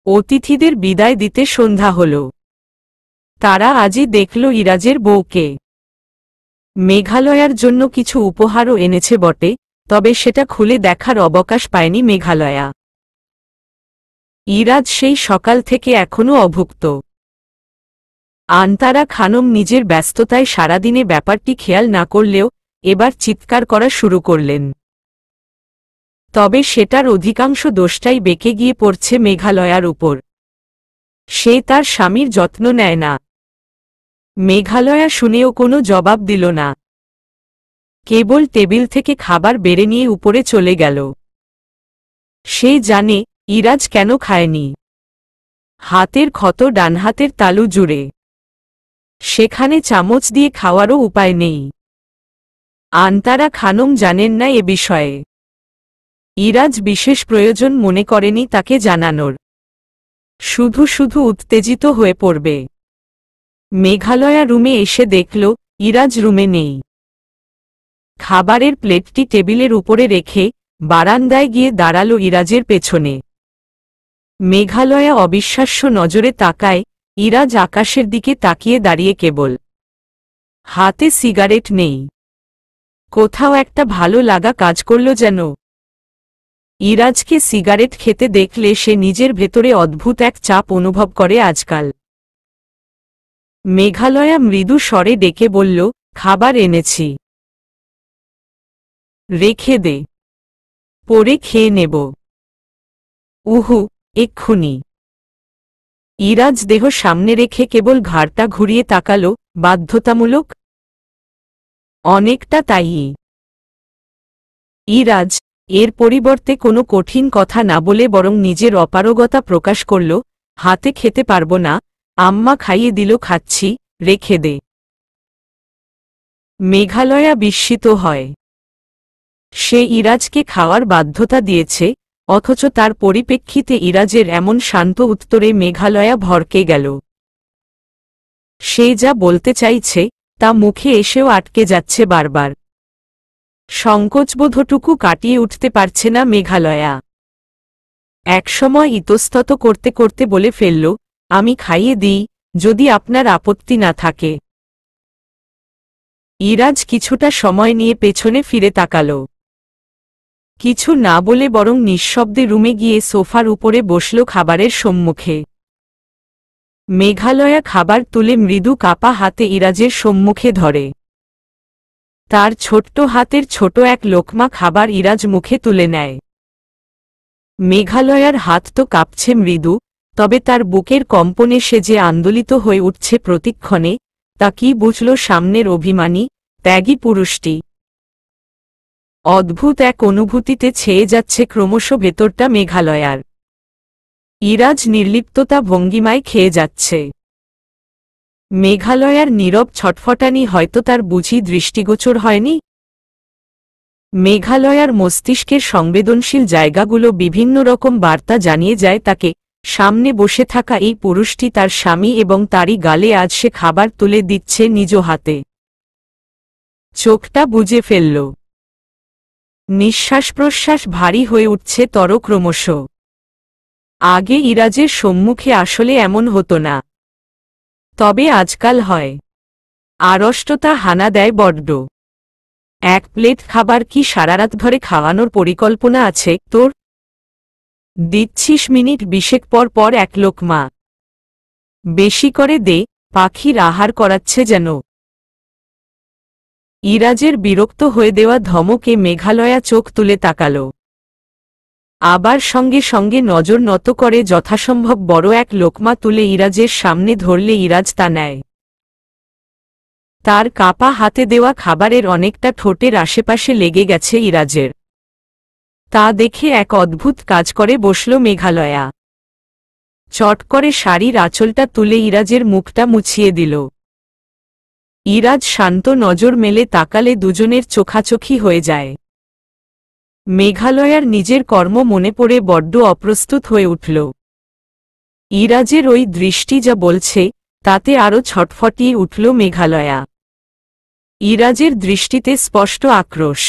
অতিথিদের বিদায় দিতে সন্ধ্যা হল। তারা আজই দেখল ইরাজের বউকে। মেঘালয়ার জন্য কিছু উপহারও এনেছে বটে, তবে সেটা খুলে দেখার অবকাশ পায়নি মেঘালয়া। ইরাজ সেই সকাল থেকে এখনও অভুক্ত। আন্তারা খানম নিজের ব্যস্ততায় সারাদিনে ব্যাপারটি খেয়াল না করলেও এবার চিৎকার করা শুরু করলেন। তবে সেটার অধিকাংশ দোষটাই বেঁকে গিয়ে পড়ছে মেঘালয়ার উপর। সে তার স্বামীর যত্ন নেয় না। মেঘালয়া শুনেও কোনো জবাব দিল না, কেবল টেবিল থেকে খাবার বেড়ে নিয়ে উপরে চলে গেল। সে জানে ইরাজ কেন খায়নি। হাতের ক্ষত ডান হাতের তালু জুড়ে, সেখানে চামচ দিয়ে খাওয়ারও উপায় নেই। আন্তারা খানম জানেন না এ বিষয়ে। ইরাজ বিশেষ প্রয়োজন মনে করেনি তাকে জানানোর। শুধু শুধু উত্তেজিত হয়ে পড়বে। মেঘালয়া রুমে এসে দেখল ইরাজ রুমে নেই। খাবারের প্লেটটি টেবিলের উপরে রেখে বারান্দায় গিয়ে দাঁড়ালো ইরাজের পেছনে। মেঘালয়া অবিশ্বাস্য নজরে তাকায়। ইরাজ আকাশের দিকে তাকিয়ে দাঁড়িয়ে কেবল। হাতে সিগারেট নেই। কোথাও একটা ভালো লাগা কাজ করল যেন। ইরাজকে সিগারেট খেতে দেখলে সে নিজের ভেতরে অদ্ভুত এক চাপ অনুভব করে আজকাল। মেঘালয়া মৃদু স্বরে ডেকে বলল, খাবার এনেছি, রেখে দে, পরে খেয়ে নেব। উহু, এক্ষুনি। ইরাজ দেহ সামনে রেখে কেবল ঘাড়টা ঘুরিয়ে তাকাল। বাধ্যতামূলক? অনেকটা তাই। ইরাজ এর পরিবর্তে কোনো কঠিন কথা না বলে বরং নিজের অপারগতা প্রকাশ করল, হাতে খেতে পারব না, আম্মা খাইয়ে দিল, খাচ্ছি, রেখে দে। মেঘালয়া বিস্মিত হয়। সে ইরাজকে খাওয়ার বাধ্যতা দিয়েছে, অথচ তার পরিপ্রেক্ষিতে ইরাজের এমন শান্ত উত্তরে মেঘালয়া ভড়কে গেল। সে যা বলতে চাইছে তা মুখে এসেও আটকে যাচ্ছে বারবার। সংকোচবোধটুকু কাটিয়ে উঠতে পারছে না মেঘালয়া। একসময় ইতস্তত করতে করতে বলে ফেলল, আমি খাইয়ে দিই, যদি আপনার আপত্তি না থাকে। ইরাজ কিছুটা সময় নিয়ে পেছনে ফিরে তাকাল। কিছু না বলে বরং নিঃশব্দে রুমে গিয়ে সোফার উপরে বসল খাবারের সম্মুখে। মেঘালয়া খাবার তুলে মৃদু কাপা হাতে ইরাজের সম্মুখে ধরে। তার ছোট্ট হাতের ছোট এক লোকমা খাবার ইরাজ মুখে তুলে নেয়। মেঘালয়ার হাত তো কাঁপছে মৃদু, তবে তার বুকের কম্পনে সে যে আন্দোলিত হয়ে উঠছে প্রতিক্ষণে, তা কি বুঝল সামনের অভিমানী, ত্যাগী পুরুষটি। অদ্ভুত এক অনুভূতিতে ছেয়ে যাচ্ছে ক্রমশ ভেতরটা মেঘালয়ার। ইরাজ নির্লিপ্ততা ভঙ্গিমায় খেয়ে যাচ্ছে। মেঘালয়ার নীরব ছটফটানি হয়তো তার বুঝি দৃষ্টিগোচর হয়নি। মেঘালয়ার মস্তিষ্কের সংবেদনশীল জায়গাগুলো বিভিন্ন রকম বার্তা জানিয়ে যায় তাকে, সামনে বসে থাকা এই পুরুষটি তার স্বামী এবং তারই গালে আজ সে খাবার তুলে দিচ্ছে নিজ হাতে। চোখটা বুজে ফেলল। নিঃশ্বাস প্রশ্বাস ভারী হয়ে উঠছে তর ক্রমশ। আগে ইরাজের সম্মুখে আসলে এমন হতো না, তবে আজকাল হয়। আড়ষ্টতা হানা দেয় বড্ড। এক প্লেট খাবার কি সারারাত ধরে খাওয়ানোর পরিকল্পনা আছে তোর? দিচ্ছিস মিনিট 20 পর পর এক লোকমা। বেশি করে দে, পাখির আহার করাচ্ছে যেন। ইরাজের বিরক্ত হয়ে দেওয়া ধমকে মেঘালয়া চোখ তুলে তাকাল। আবার সঙ্গে সঙ্গে নজর নত করে যথাসম্ভব বড় এক লোকমা তুলে ইরাজের সামনে ধরলে ইরাজ তা নেয়। তার কাপা হাতে দেওয়া খাবারের অনেকটা ঠোঁটের আশেপাশে লেগে গেছে ইরাজের। তা দেখে এক অদ্ভুত কাজ করে বসল মেঘালয়া। চট করে শাড়ির আঁচলটা তুলে ইরাজের মুখটা মুছিয়ে দিল। ইরাজ শান্ত নজর মেলে তাকালে দুজনের চোখাচোখি হয়ে যায়। মেঘালয়ার নিজের কর্ম মনে পড়ে বড্ড অপ্রস্তুত হয়ে উঠল। ইরাজের ওই দৃষ্টি যা বলছে তাতে আরও ছটফটিয়ে উঠল মেঘালয়া। ইরাজের দৃষ্টিতে স্পষ্ট আক্রোশ,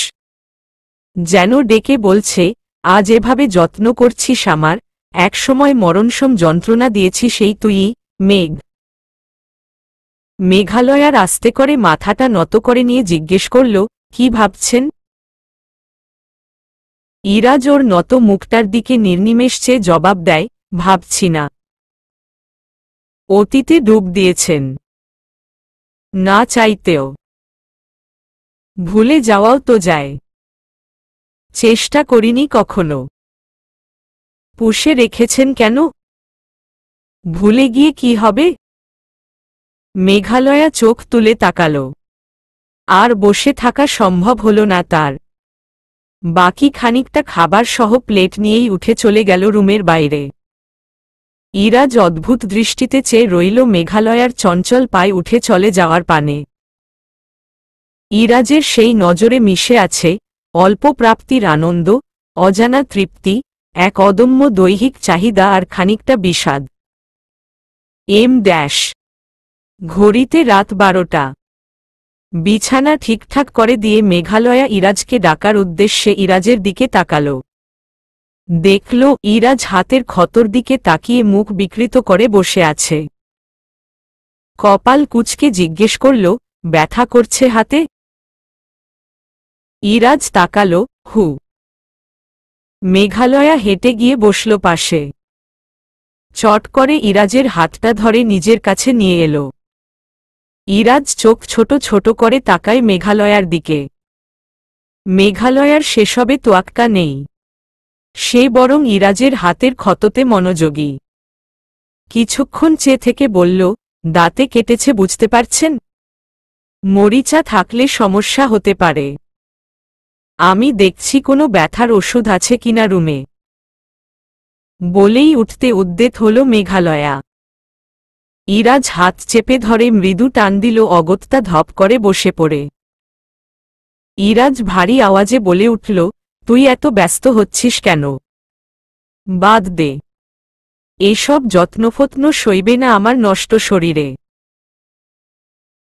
যেন ডেকে বলছে, আজ এভাবে যত্ন করছিস আমার, একসময় মরণসম যন্ত্রণা দিয়েছি সেই তুই, মেঘ। মেঘালয়ার আস্তে করে মাথাটা নত করে নিয়ে জিজ্ঞেস করল, কি ভাবছেন? ইরাজ ওর নত মুখটার দিকে নির্নিমেষ চেয়ে জবাব দেয়, ভাবছি না। অতীতে ডুব দিয়েছেন? না চাইতেও। ভুলে যাওয়াও তো যায়। চেষ্টা করিনি কখনো। পুষে রেখেছেন কেন? ভুলে গিয়ে কি হবে? মেঘালয়া চোখ তুলে তাকাল। আর বসে থাকা সম্ভব হল না তার। বাকি খানিকটা খাবার সহ প্লেট নিয়েই উঠে চলে গেল রুমের বাইরে। ইরাজ অদ্ভুত দৃষ্টিতে চেয়ে রইল মেঘালয়ার চঞ্চল পায়ে উঠে চলে যাওয়ার পানে। ইরাজের সেই নজরে মিশে আছে অল্প প্রাপ্তির আনন্দ, অজানা তৃপ্তি, এক অদম্য দৈহিক চাহিদা আর খানিকটা বিষাদ। ঘড়িতে রাত 12টা। বিছানা ঠিকঠাক করে দিয়ে মেঘালয়া ইরাজকে ডাকার উদ্দেশ্যে ইরাজের দিকে তাকাল। দেখল ইরাজ হাতের ক্ষতর দিকে তাকিয়ে মুখ বিকৃত করে বসে আছে। কপাল কুঁচকে জিজ্ঞেস করল, ব্যথা করছে হাতে? ইরাজ তাকাল, হু। মেঘালয়া হেঁটে গিয়ে বসল পাশে। চট করে ইরাজের হাতটা ধরে নিজের কাছে নিয়ে এল। ইরাজ চোখ ছোট ছোট করে তাকায় মেঘালয়ার দিকে। মেঘালয়ার সেসবে তোয়াক্কা নেই। সে বরং ইরাজের হাতের ক্ষততে মনোযোগী। কিছুক্ষণ চেয়ে থেকে বলল, দাঁতে কেটেছে বুঝতে পারছেন? মরিচা থাকলে সমস্যা হতে পারে। আমি দেখছি কোনো ব্যথার ওষুধ আছে কিনা রুমে। বলেই উঠতে উদ্যত হল মেঘালয়া। ইরাজ হাত চেপে ধরে মৃদু টান দিল, অগত্যা ধপ করে বসে পড়ে। ইরাজ ভারী আওয়াজে বলে উঠল, তুই এত ব্যস্ত হচ্ছিস কেন? বাদ দে। এসব যত্নফত্ন সইবে না আমার নষ্ট শরীরে।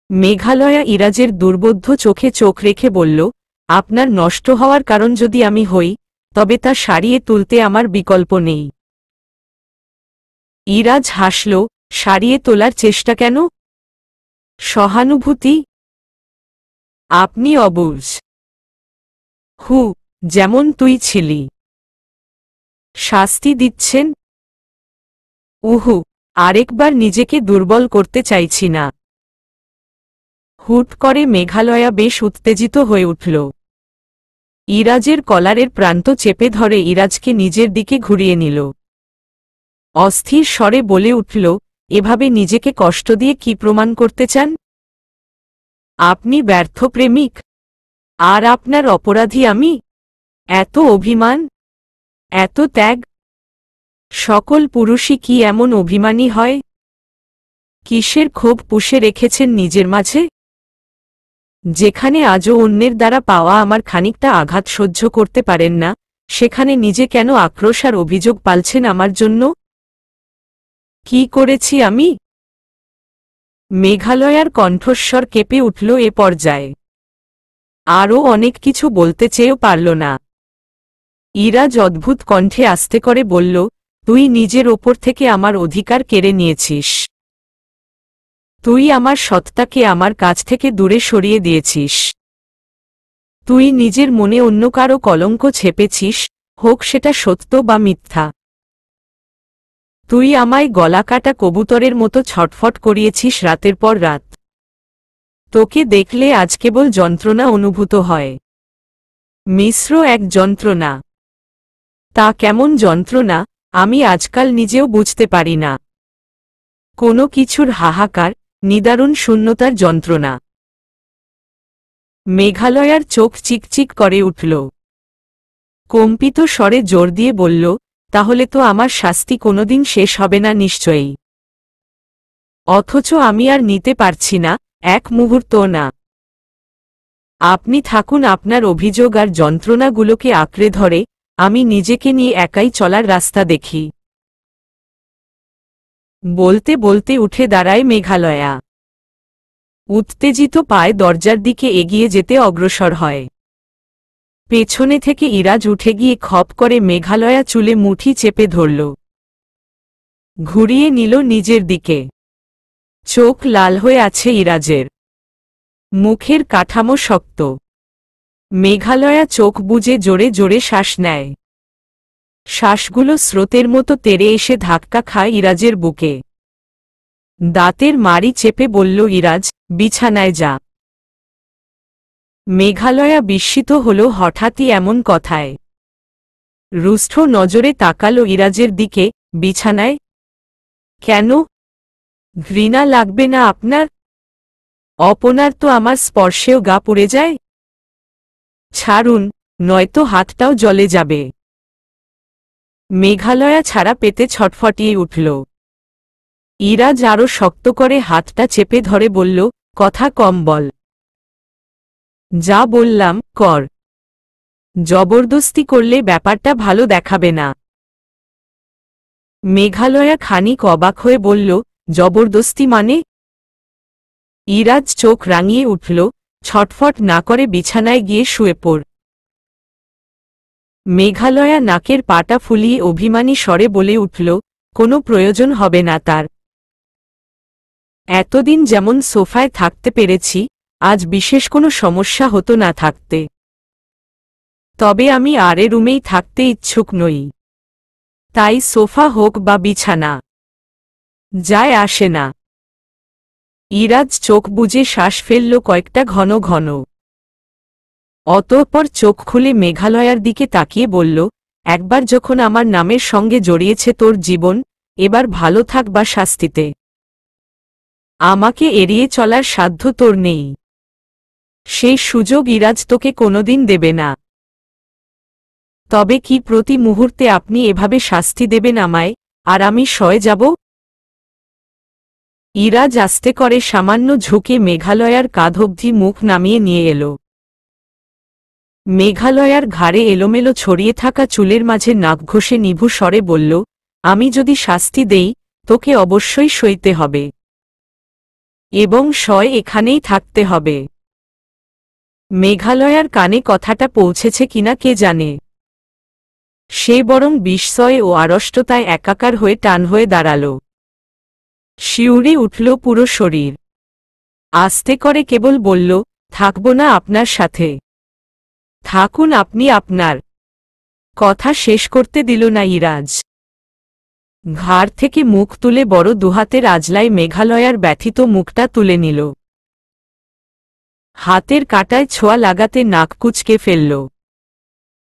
মেঘালয়া ইরাজের দুর্বোধ্য চোখে চোখ রেখে বলল, আপনার নষ্ট হওয়ার কারণ যদি আমি হই, তবে তা সারিয়ে তুলতে আমার বিকল্প নেই। ইরাজ হাসল, সারিয়ে তোলার চেষ্টা কেন? সহানুভূতি? আপনি অবুঝ। হু, যেমন তুই ছিলি। শাস্তি দিচ্ছেন? উহু, আরেকবার নিজেকে দুর্বল করতে চাইছি না। হুট করে মেঘালয়া বেশ উত্তেজিত হয়ে উঠল। ইরাজের কলারের প্রান্ত চেপে ধরে ইরাজকে নিজের দিকে ঘুরিয়ে নিল। অস্থির স্বরে বলে উঠল, এভাবে নিজেকে কষ্ট দিয়ে কি প্রমাণ করতে চান? আপনি ব্যর্থ প্রেমিক, আর আপনার অপরাধী আমি? এত অভিমান, এত ত্যাগ? সকল পুরুষই কি এমন অভিমানী হয়? কিসের ক্ষোভ পুষে রেখেছেন নিজের মাঝে? যেখানে আজও অন্যের দ্বারা পাওয়া আমার খানিকটা আঘাত সহ্য করতে পারেন না, সেখানে নিজে কেন আক্রোশ আর অভিযোগ পালছেন আমার জন্য? কি করেছি আমি? মেঘালয়ার কণ্ঠস্বর কেঁপে উঠল এ পর্যায়ে। আরও অনেক কিছু বলতে চেয়েও পারল না। ইরাজ অদ্ভুত কণ্ঠে আস্তে করে বলল, তুই নিজের ওপর থেকে আমার অধিকার কেড়ে নিয়েছিস। তুই আমার সত্তাকে আমার কাছ থেকে দূরে সরিয়ে দিয়েছিস। তুই নিজের মনে অন্য কারো কলঙ্ক ছেপেছিস, হোক সেটা সত্য বা মিথ্যা। তুই আমায় গলাকাটা কবুতরের মতো ছটফট করিয়েছিস রাতের পর রাত। তোকে দেখলে আজ কেবল যন্ত্রণা অনুভূত হয়। মিশ্র এক যন্ত্রণা। তা কেমন যন্ত্রণা, আমি আজকাল নিজেও বুঝতে পারি না। কোনো কিছুর হাহাকার, নিদারুণ শূন্যতার যন্ত্রণা। মেঘালয়ার চোখ চিকচিক করে উঠল। কম্পিত স্বরে জোর দিয়ে বলল, তাহলে তো আমার শাস্তি কোনোদিন শেষ হবে না নিশ্চয়ই। অথচ আমি আর নিতে পারছি না, এক মুহূর্তও না। আপনি থাকুন আপনার অভিযোগ আর যন্ত্রণাগুলোকে আঁকড়ে ধরে, আমি নিজেকে নিয়ে একাই চলার রাস্তা দেখি। বলতে বলতে উঠে দাঁড়ায় মেঘালয়া। উত্তেজিত পায়ে দরজার দিকে এগিয়ে যেতে অগ্রসর হয়। পেছনে থেকে ইরাজ উঠে গিয়ে খপ করে মেঘালয়া চুলে মুঠি চেপে ধরল। ঘুরিয়ে নিল নিজের দিকে। চোখ লাল হয়ে আছে ইরাজের, মুখের কাঠামো শক্ত। মেঘালয়া চোখ বুজে জোরে জোরে শ্বাস নেয়। শ্বাসগুলো স্রোতের মতো তেড়ে এসে ধাক্কা খায় ইরাজের বুকে। দাঁতের মাড়ি চেপে বলল, ইরাজ, বিছানায় যা। মেঘালয়া বিস্মিত হল হঠাৎই এমন কথায়। রুষ্ট নজরে তাকালো ইরাজের দিকে। বিছানায় কেন? ঘৃণা লাগবে না আপনার? আপনার তো আমার স্পর্শেও গা পুড়ে যায়। ছাড়ুন, নয়তো হাতটাও জ্বলে যাবে। মেঘালয়া ছাড়া পেতে ছটফটিয়ে উঠল। ইরাজ আরো শক্ত করে হাতটা চেপে ধরে বলল, কথা কম বল। যা বললাম কর। জবরদস্তি করলে ব্যাপারটা ভালো দেখাবে না। মেঘালয়া খানিক অবাক হয়ে বলল, জবরদস্তি মানে? ইরাজ চোখ রাঙিয়ে উঠল। ছটফট না করে বিছানায় গিয়ে শুয়ে পড়। মেঘালয়া নাকের পাটা ফুলিয়ে অভিমানী স্বরে বলে উঠল, কোনো প্রয়োজন হবে না তার। এতদিন যেমন সোফায় থাকতে পেরেছি, আজ বিশেষ কোনো সমস্যা হতো না থাকতে। তবে আমি আরে রুমেই থাকতে ইচ্ছুক নই। তাই সোফা হোক বা বিছানা, যায় আসে না। ইরাজ চোখ বুজে শ্বাস ফেলল কয়েকটা ঘন ঘন। অতঃপর চোখ খুলে মেঘালয়ার দিকে তাকিয়ে বলল, একবার যখন আমার নামের সঙ্গে জড়িয়েছে তোর জীবন, এবার ভালো থাক বা শাস্তিতে। আমাকে এড়িয়ে চলার সাধ্য তোর নেই। সেই সুযোগ ইরাজ তোকে কোনোদিন দেবে না। তবে কি প্রতি মুহূর্তে আপনি এভাবে শাস্তি দেবেন আমায়, আর আমি সয়ে যাব? ইরাজ আস্তে করে সামান্য ঝুঁকে মেঘালয়ার কাঁধ অবধি মুখ নামিয়ে নিয়ে এল। মেঘালয়ার ঘাড়ে এলোমেলো ছড়িয়ে থাকা চুলের মাঝে নাক ঘষে নিভু স্বরে বলল, আমি যদি শাস্তি দেই, তোকে অবশ্যই সইতে হবে। এবং এখানেই থাকতে হবে। মেঘালয়ার কানে কথাটা পৌঁছেছে কিনা কে জানে। সে বরং বিস্ময় ও আড়ষ্টতায় একাকার হয়ে টান হয়ে দাঁড়াল। শিউরে উঠল পুরো শরীর। আস্তে করে কেবল বলল, থাকব না আপনার সাথে। থাকুন আপনি আপনার। কথা শেষ করতে দিল না ইরাজ। ঘাড় থেকে মুখ তুলে বড় দুহাতের আজলায় মেঘালয়ার ব্যথিত মুখটা তুলে নিল। হাতের কাঁটায় ছোঁয়া লাগাতে নাক কুঁচকে ফেলল।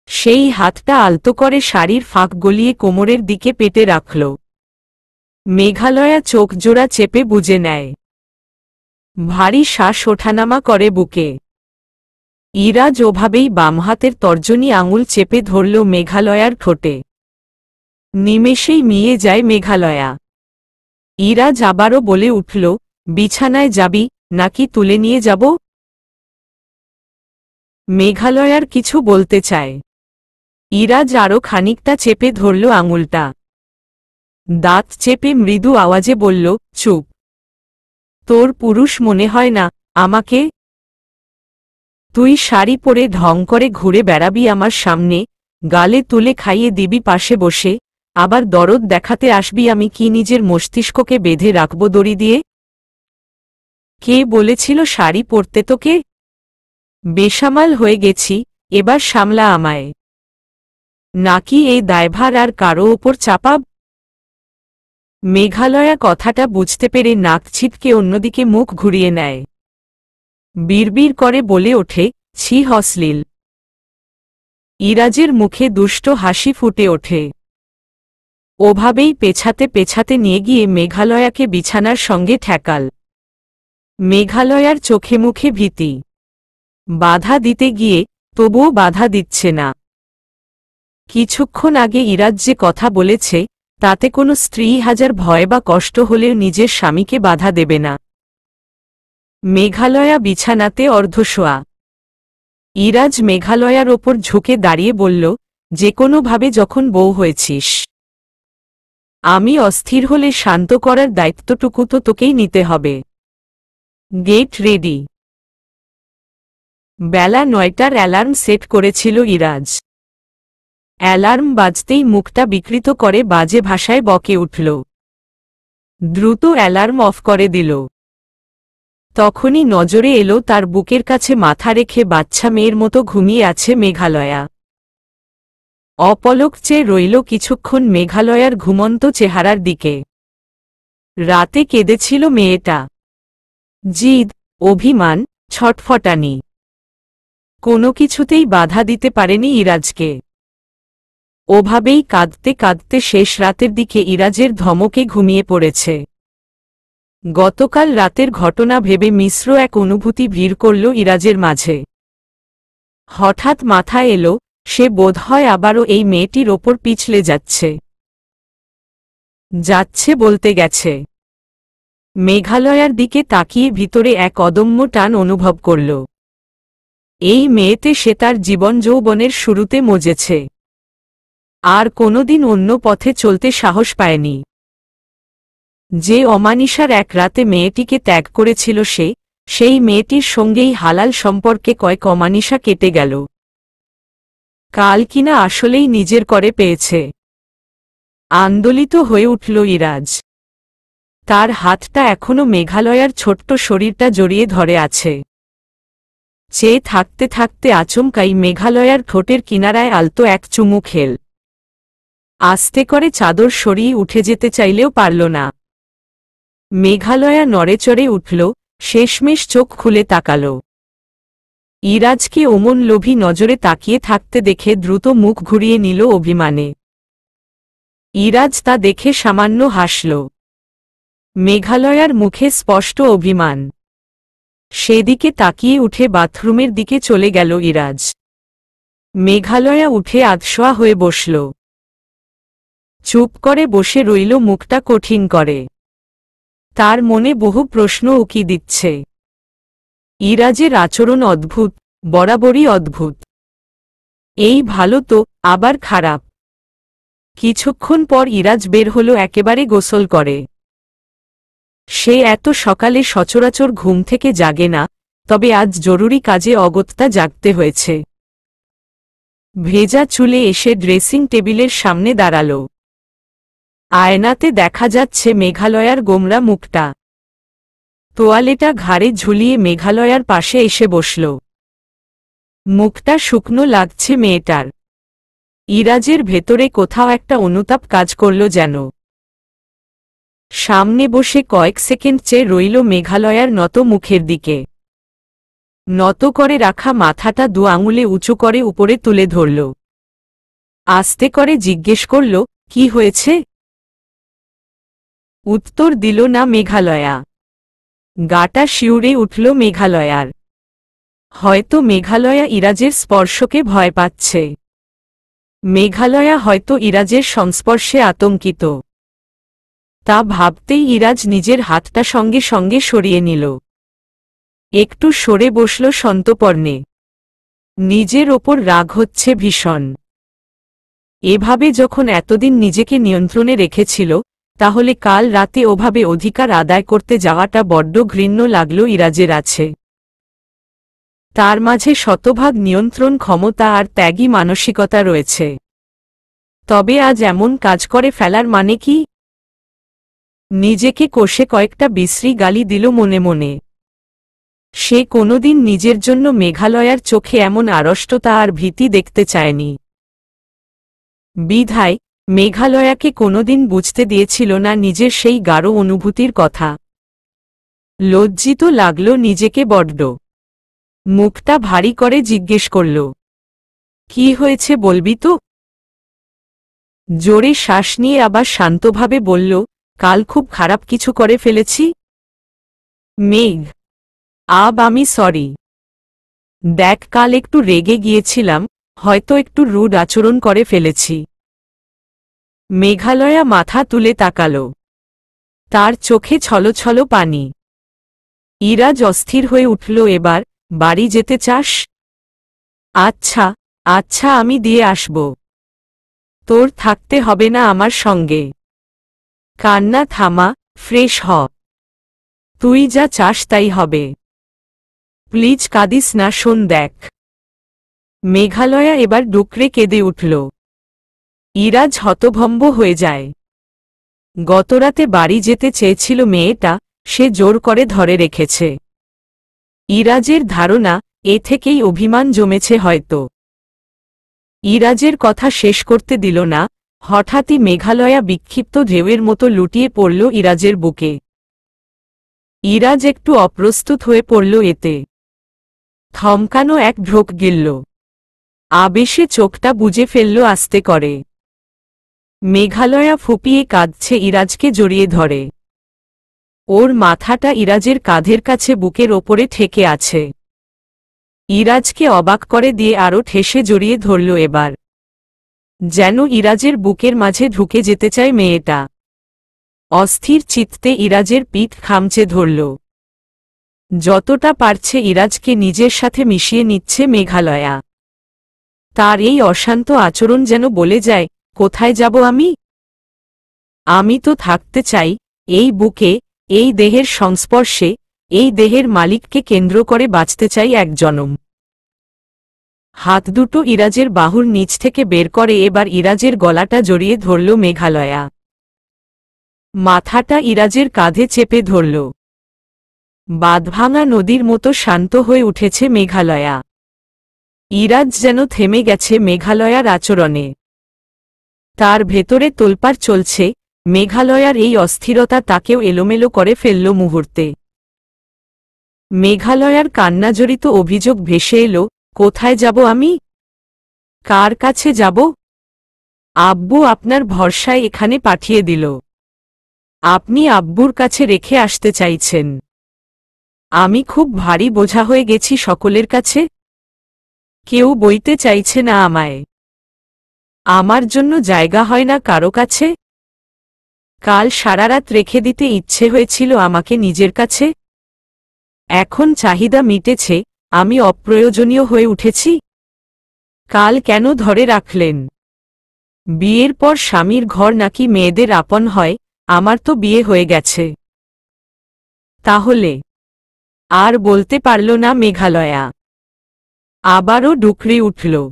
সেই হাতটা আলতো করে শাড়ির ফাঁক গলিয়ে কোমরের দিকে পেতে রাখল। মেঘালয়া চোখ জোড়া চেপে বুঝে নেয়। ভারী শ্বাস ওঠানামা করে বুকে। ইরাজ ওভাবেই বাম হাতের তর্জনী আঙুল চেপে ধরল মেঘালয়ার ঠোঁটে। নিমেষেই মিয়ে যায় মেঘালয়া। ইরাজ আবারও বলে উঠল, বিছানায় যাবি নাকি তুলে নিয়ে যাব? মেঘালয়ার কিছু বলতে চায়। ইরাজ আরও খানিকটা চেপে ধরল আঙুলটা। দাঁত চেপে মৃদু আওয়াজে বলল, চুপ। তোর পুরুষ মনে হয় না আমাকে? তুই শাড়ি পরে ঢং করে ঘুরে বেড়াবি আমার সামনে, গালে তুলে খাইয়ে দিবি পাশে বসে, আবার দরদ দেখাতে আসবি আমি কি নিজের মস্তিষ্ককে বেঁধে রাখব দড়ি দিয়ে? কে বলেছিল শাড়ি পরতে তোকে? বেসামাল হয়ে গেছি, এবার সামলা আমায়। নাকি এই দায়ভার আর কারো ওপর চাপাব? মেঘালয়া কথাটা বুঝতে পেরে নাক ছিটকে অন্যদিকে মুখ ঘুরিয়ে নেয়। বিড়বিড় করে বলে ওঠে, ছি অশ্লীল। ইরাজের মুখে দুষ্ট হাসি ফুটে ওঠে। ওভাবেই পেছাতে পেছাতে নিয়ে গিয়ে মেঘালয়াকে বিছানার সঙ্গে ঠেকাল। মেঘালয়ার চোখে মুখে ভীতি। বাধা দিতে গিয়ে তবুও বাধা দিচ্ছে না। কিছুক্ষণ আগে ইরাজ যে কথা বলেছে, তাতে কোনো স্ত্রী হাজার ভয় বা কষ্ট হলেও নিজের স্বামীকে বাধা দেবে না। মেঘালয়া বিছানাতে অর্ধশোয়া। ইরাজ মেঘালয়ার ওপর ঝুঁকে দাঁড়িয়ে বলল, যে কোনোভাবে যখন বউ হয়েছিস, আমি অস্থির হলে শান্ত করার দায়িত্বটুকু তো তোকেই নিতে হবে। Get ready. বেলা 9টার অ্যালার্ম সেট করেছিল ইরাজ। অ্যালার্ম বাজতেই মুখটা বিকৃত করে বাজে ভাষায় বকে উঠল। দ্রুত অ্যালার্ম অফ করে দিল। তখনই নজরে এলো তার বুকের কাছে মাথা রেখে বাচ্চা মেয়ের মতো ঘুমিয়ে আছে মেঘালয়া। অপলক চেয়ে রইল কিছুক্ষণ মেঘালয়ার ঘুমন্ত চেহারার দিকে। রাতে কেঁদেছিল মেয়েটা। জিদ, অভিমান, ছটফটানি। কোনো কিছুতেই বাধা দিতে পারেনি ইরাজকে। ওভাবেই কাঁদতে কাঁদতে শেষ রাতের দিকে ইরাজের ধমকে ঘুমিয়ে পড়েছে। গতকাল রাতের ঘটনা ভেবে মিশ্র এক অনুভূতি ভিড় করল ইরাজের মাঝে। হঠাৎ মাথায় এলো, সে বোধহয় আবারও এই মেয়েটির ওপর পিছলে যাচ্ছে বলতে গেছে। মেঘালয়ার দিকে তাকিয়ে ভিতরে এক অদম্য টান অনুভব করল। এই মেয়েতে সে তার জীবন যৌবনের শুরুতে মজেছে, আর কোনোদিন অন্য পথে চলতে সাহস পায়নি। যে অমানিসার এক রাতে মেয়েটিকে ত্যাগ করেছিল সেই মেয়েটির সঙ্গেই হালাল সম্পর্কে কয়েক অমানিসা কেটে গেল। কাল কিনা আসলেই নিজের করে পেয়েছে। আন্দোলিত হয়ে উঠল ইরাজ। তার হাতটা এখনো মেঘালয়ার ছোট্ট শরীরটা জড়িয়ে ধরে আছে। চেয়ে থাকতে থাকতে আচমকাই মেঘালয়ার ঠোঁটের কিনারায় আলতো এক চুমু খেল। আস্তে করে চাদর সরিয়ে উঠে যেতে চাইলেও পারল না। মেঘালয়া নড়েচড়ে উঠল, শেষমেশ চোখ খুলে তাকাল। ইরাজকে অমন লোভী নজরে তাকিয়ে থাকতে দেখে দ্রুত মুখ ঘুরিয়ে নিল অভিমানে। ইরাজ তা দেখে সামান্য হাসল। মেঘালয়ার মুখে স্পষ্ট অভিমান। সেদিকে তাকিয়ে উঠে বাথরুমের দিকে চলে গেল ইরাজ। মেঘালয়া উঠে আধশোয়া হয়ে বসল। চুপ করে বসে রইল, মুখটা কঠিন করে। তার মনে বহু প্রশ্ন উকি দিচ্ছে। ইরাজের আচরণ অদ্ভুত, বরাবরই অদ্ভুত। এই ভালো তো, আবার খারাপ। কিছুক্ষণ পর ইরাজ বের হল একেবারে গোসল করে। সে এত সকালে সচরাচর ঘুম থেকে জাগে না, তবে আজ জরুরি কাজে অগত্যা জাগতে হয়েছে। ভেজা চুলে এসে ড্রেসিং টেবিলের সামনে দাঁড়াল। আয়নাতে দেখা যাচ্ছে মেঘালয়ার গোমরা মুখটা। তোয়ালেটা ঘাড়ে ঝুলিয়ে মেঘালয়ার পাশে এসে বসল। মুখটা শুকনো লাগছে মেয়েটার। ইরাজের ভেতরে কোথাও একটা অনুতাপ কাজ করল যেন। সামনে বসে কয়েক সেকেন্ড চেয়ে রইল মেঘালয়ার নত মুখের দিকে। নত করে রাখা মাথাটা দু আঙুলে উঁচু করে উপরে তুলে ধরল। আস্তে করে জিজ্ঞেস করল, কি হয়েছে? উত্তর দিল না মেঘালয়া। গাটা শিউরে উঠল মেঘালয়ার। হয়তো মেঘালয়া ইরাজের স্পর্শকে ভয় পাচ্ছে। মেঘালয়া হয়তো ইরাজের সংস্পর্শে আতঙ্কিত। তা ভাবতেই ইরাজ নিজের হাতটা সঙ্গে সঙ্গে সরিয়ে নিল। একটু সরে বসল সন্তর্পণে। নিজের ওপর রাগ হচ্ছে ভীষণ। এভাবে যখন এতদিন নিজেকে নিয়ন্ত্রণে রেখেছিল, তাহলে কাল রাতে ওভাবে অধিকার আদায় করতে যাওয়াটা বড্ড ঘৃণ্য লাগল ইরাজের আছে। তার মাঝে শতভাগ নিয়ন্ত্রণ ক্ষমতা আর ত্যাগী মানসিকতা রয়েছে। তবে আজ এমন কাজ করে ফেলার মানে কি? নিজেকে কষে কয়েকটা বিশ্রী গালি দিল মনে মনে। সে কোনোদিন নিজের জন্য মেঘালয়ার চোখে এমন আড়ষ্টতা আর ভীতি দেখতে চায়নি। বিধায় মেঘালয়াকে কোনোদিন বুঝতে দিয়েছিল না নিজের সেই গাঢ় অনুভূতির কথা। লজ্জিত লাগল নিজেকে বড্ড। মুখটা ভারী করে জিজ্ঞেস করল, কি হয়েছে বলবি তো? জোরে শ্বাস নিয়ে আবার শান্তভাবে বলল, কাল খুব খারাপ কিছু করে ফেলেছি। মেঘ, আমি সরি। দেখ, কাল একটু রেগে গিয়েছিলাম, হয়তো একটু রুড আচরণ করে ফেলেছি। মেঘালয়া মাথা তুলে তাকাল। তার চোখে ছলছল পানি। ইরাজ অস্থির হয়ে উঠল এবার। বাড়ি যেতে চাস? আচ্ছা আচ্ছা, আমি দিয়ে আসব। তোর থাকতে হবে না আমার সঙ্গে। কান্না থামা, ফ্রেশ হ। তুই যা চাস তাই হবে। প্লিজ কাঁদিস না, শোন দেখ। মেঘালয়া এবার ডুকরে কেঁদে উঠল। ইরাজ হতভম্ব হয়ে যায়। গতরাতে বাড়ি যেতে চেয়েছিল মেয়েটা, সে জোর করে ধরে রেখেছে। ইরাজের ধারণা, এ থেকেই অভিমান জমেছে হয়তো। ইরাজের কথা শেষ করতে দিল না, হঠাৎই মেঘালয়া বিক্ষিপ্ত ঢেউয়ের মতো লুটিয়ে পড়ল ইরাজের বুকে। ইরাজ একটু অপ্রস্তুত হয়ে পড়ল এতে। থমকানো এক ঢোক গিলল। আবেশে চোখটা বুজে ফেলল আস্তে করে। মেঘালয়া ফুপিয়ে কাঁদছে, ইরাজকে জড়িয়ে ধরে। ওর মাথাটা ইরাজের কাঁধের কাছে বুকের ওপরে ঠেকে আছে। ইরাজকে অবাক করে দিয়ে আরও ঠেসে জড়িয়ে ধরল এবার। যেন ইরাজের বুকের মাঝে ঢুকে যেতে চায় মেয়েটা। অস্থির চিত্তে ইরাজের পিঠ খামচে ধরল। যতটা পারছে ইরাজকে নিজের সাথে মিশিয়ে নিচ্ছে মেঘালয়া। তার এই অশান্ত আচরণ যেন বলে যায়, কোথায় যাব আমি? আমি তো থাকতে চাই এই বুকে, এই দেহের সংস্পর্শে, এই দেহের মালিককে কেন্দ্র করে বাঁচতে চাই এক জনম। হাত দুটো ইরাজের বাহুর নিচ থেকে বের করে এবার ইরাজের গলাটা জড়িয়ে ধরল মেঘালয়া। মাথাটা ইরাজের কাঁধে চেপে ধরল। বাঁধভাঙা নদীর মতো শান্ত হয়ে উঠেছে মেঘালয়া। ইরাজ যেন থেমে গেছে মেঘালয়ার আচরণে। তার ভেতরে তোলপাড় চলছে, মেঘালয়ার এই অস্থিরতা তাকেও এলোমেলো করে ফেলল মুহূর্তে। মেঘালয়ার কান্নাজড়িত অভিযোগ ভেসে এলো, কোথায় যাব আমি? কার কাছে যাব? আব্বু আপনার ভরসায় এখানে পাঠিয়ে দিল। আপনি আব্বুর কাছে রেখে আসতে চাইছেন। আমি খুব ভারী বোঝা হয়ে গেছি সকলের কাছে। কেউ বইতে চাইছে না আমায়। আমার জন্য জায়গা হয় না কারো কাছে। কাল সারারাত রেখে দিতে ইচ্ছে হয়েছিল আমাকে নিজের কাছে। এখন চাহিদা মিটেছে, আমি অপ্রয়োজনীয় হয়ে উঠেছি। কাল কেন ধরে রাখলেন? বিয়ের পর স্বামীর ঘর নাকি মেয়েদের আপন হয়, আমার তো বিয়ে হয়ে গেছে। তাহলে? আর বলতে পারল না মেঘালয়া। আবারও ডুকরে উঠল।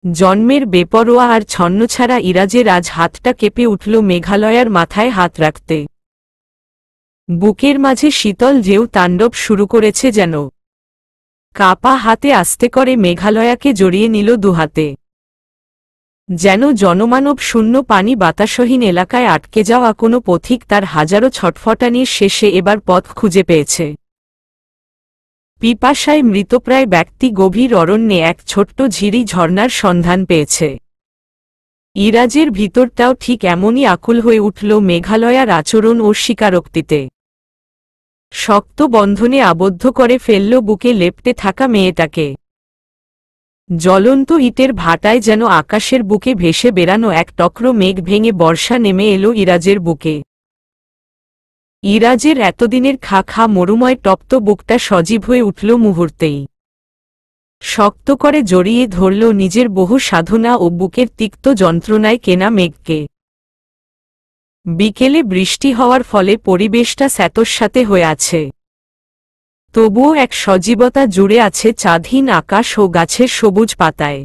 জন্মের বেপরোয়া আর ছন্নছাড়া ইরাজের আজ হাতটা কেঁপে উঠল মেঘালয়ার মাথায় হাত রাখতে। বুকের মাঝে শীতল ঢেউ তাণ্ডব শুরু করেছে যেন। কাপা হাতে আস্তে করে মেঘালয়াকে জড়িয়ে নিল দুহাতে। যেন জনমানব শূন্য পানি বাতাসহীন এলাকায় আটকে যাওয়া কোনো পথিক তার হাজারো ছটফটানির শেষে এবার পথ খুঁজে পেয়েছে। পিপাসায় মৃতপ্রায় ব্যক্তি গভীর অরণ্যে এক ছোট্ট ঝিরি ঝর্ণার সন্ধান পেয়েছে। ইরাজের ভিতরটাও ঠিক এমনই আকুল হয়ে উঠল মেঘালয়ার আচরণ ও স্বীকারোক্তিতে। শক্ত বন্ধনে আবদ্ধ করে ফেলল বুকে লেপ্টে থাকা মেয়েটাকে। জ্বলন্ত ইটের ভাটায় যেন আকাশের বুকে ভেসে বেড়ানো এক টক্র মেঘ ভেঙে বর্ষা নেমে এলো ইরাজের বুকে। ইরাজের এতদিনের খা খা মরুময় তপ্ত বুকটা সজীব হয়ে উঠল মুহূর্তেই। শক্ত করে জড়িয়ে ধরল নিজের বহু সাধনা ও বুকের তিক্ত যন্ত্রণায় কেনা মেঘকে। বিকেলে বৃষ্টি হওয়ার ফলে পরিবেশটা স্যাঁতস্যাঁতে হয়ে আছে। তবুও এক সজীবতা জুড়ে আছে চাঁদহীন আকাশ ও গাছের সবুজ পাতায়।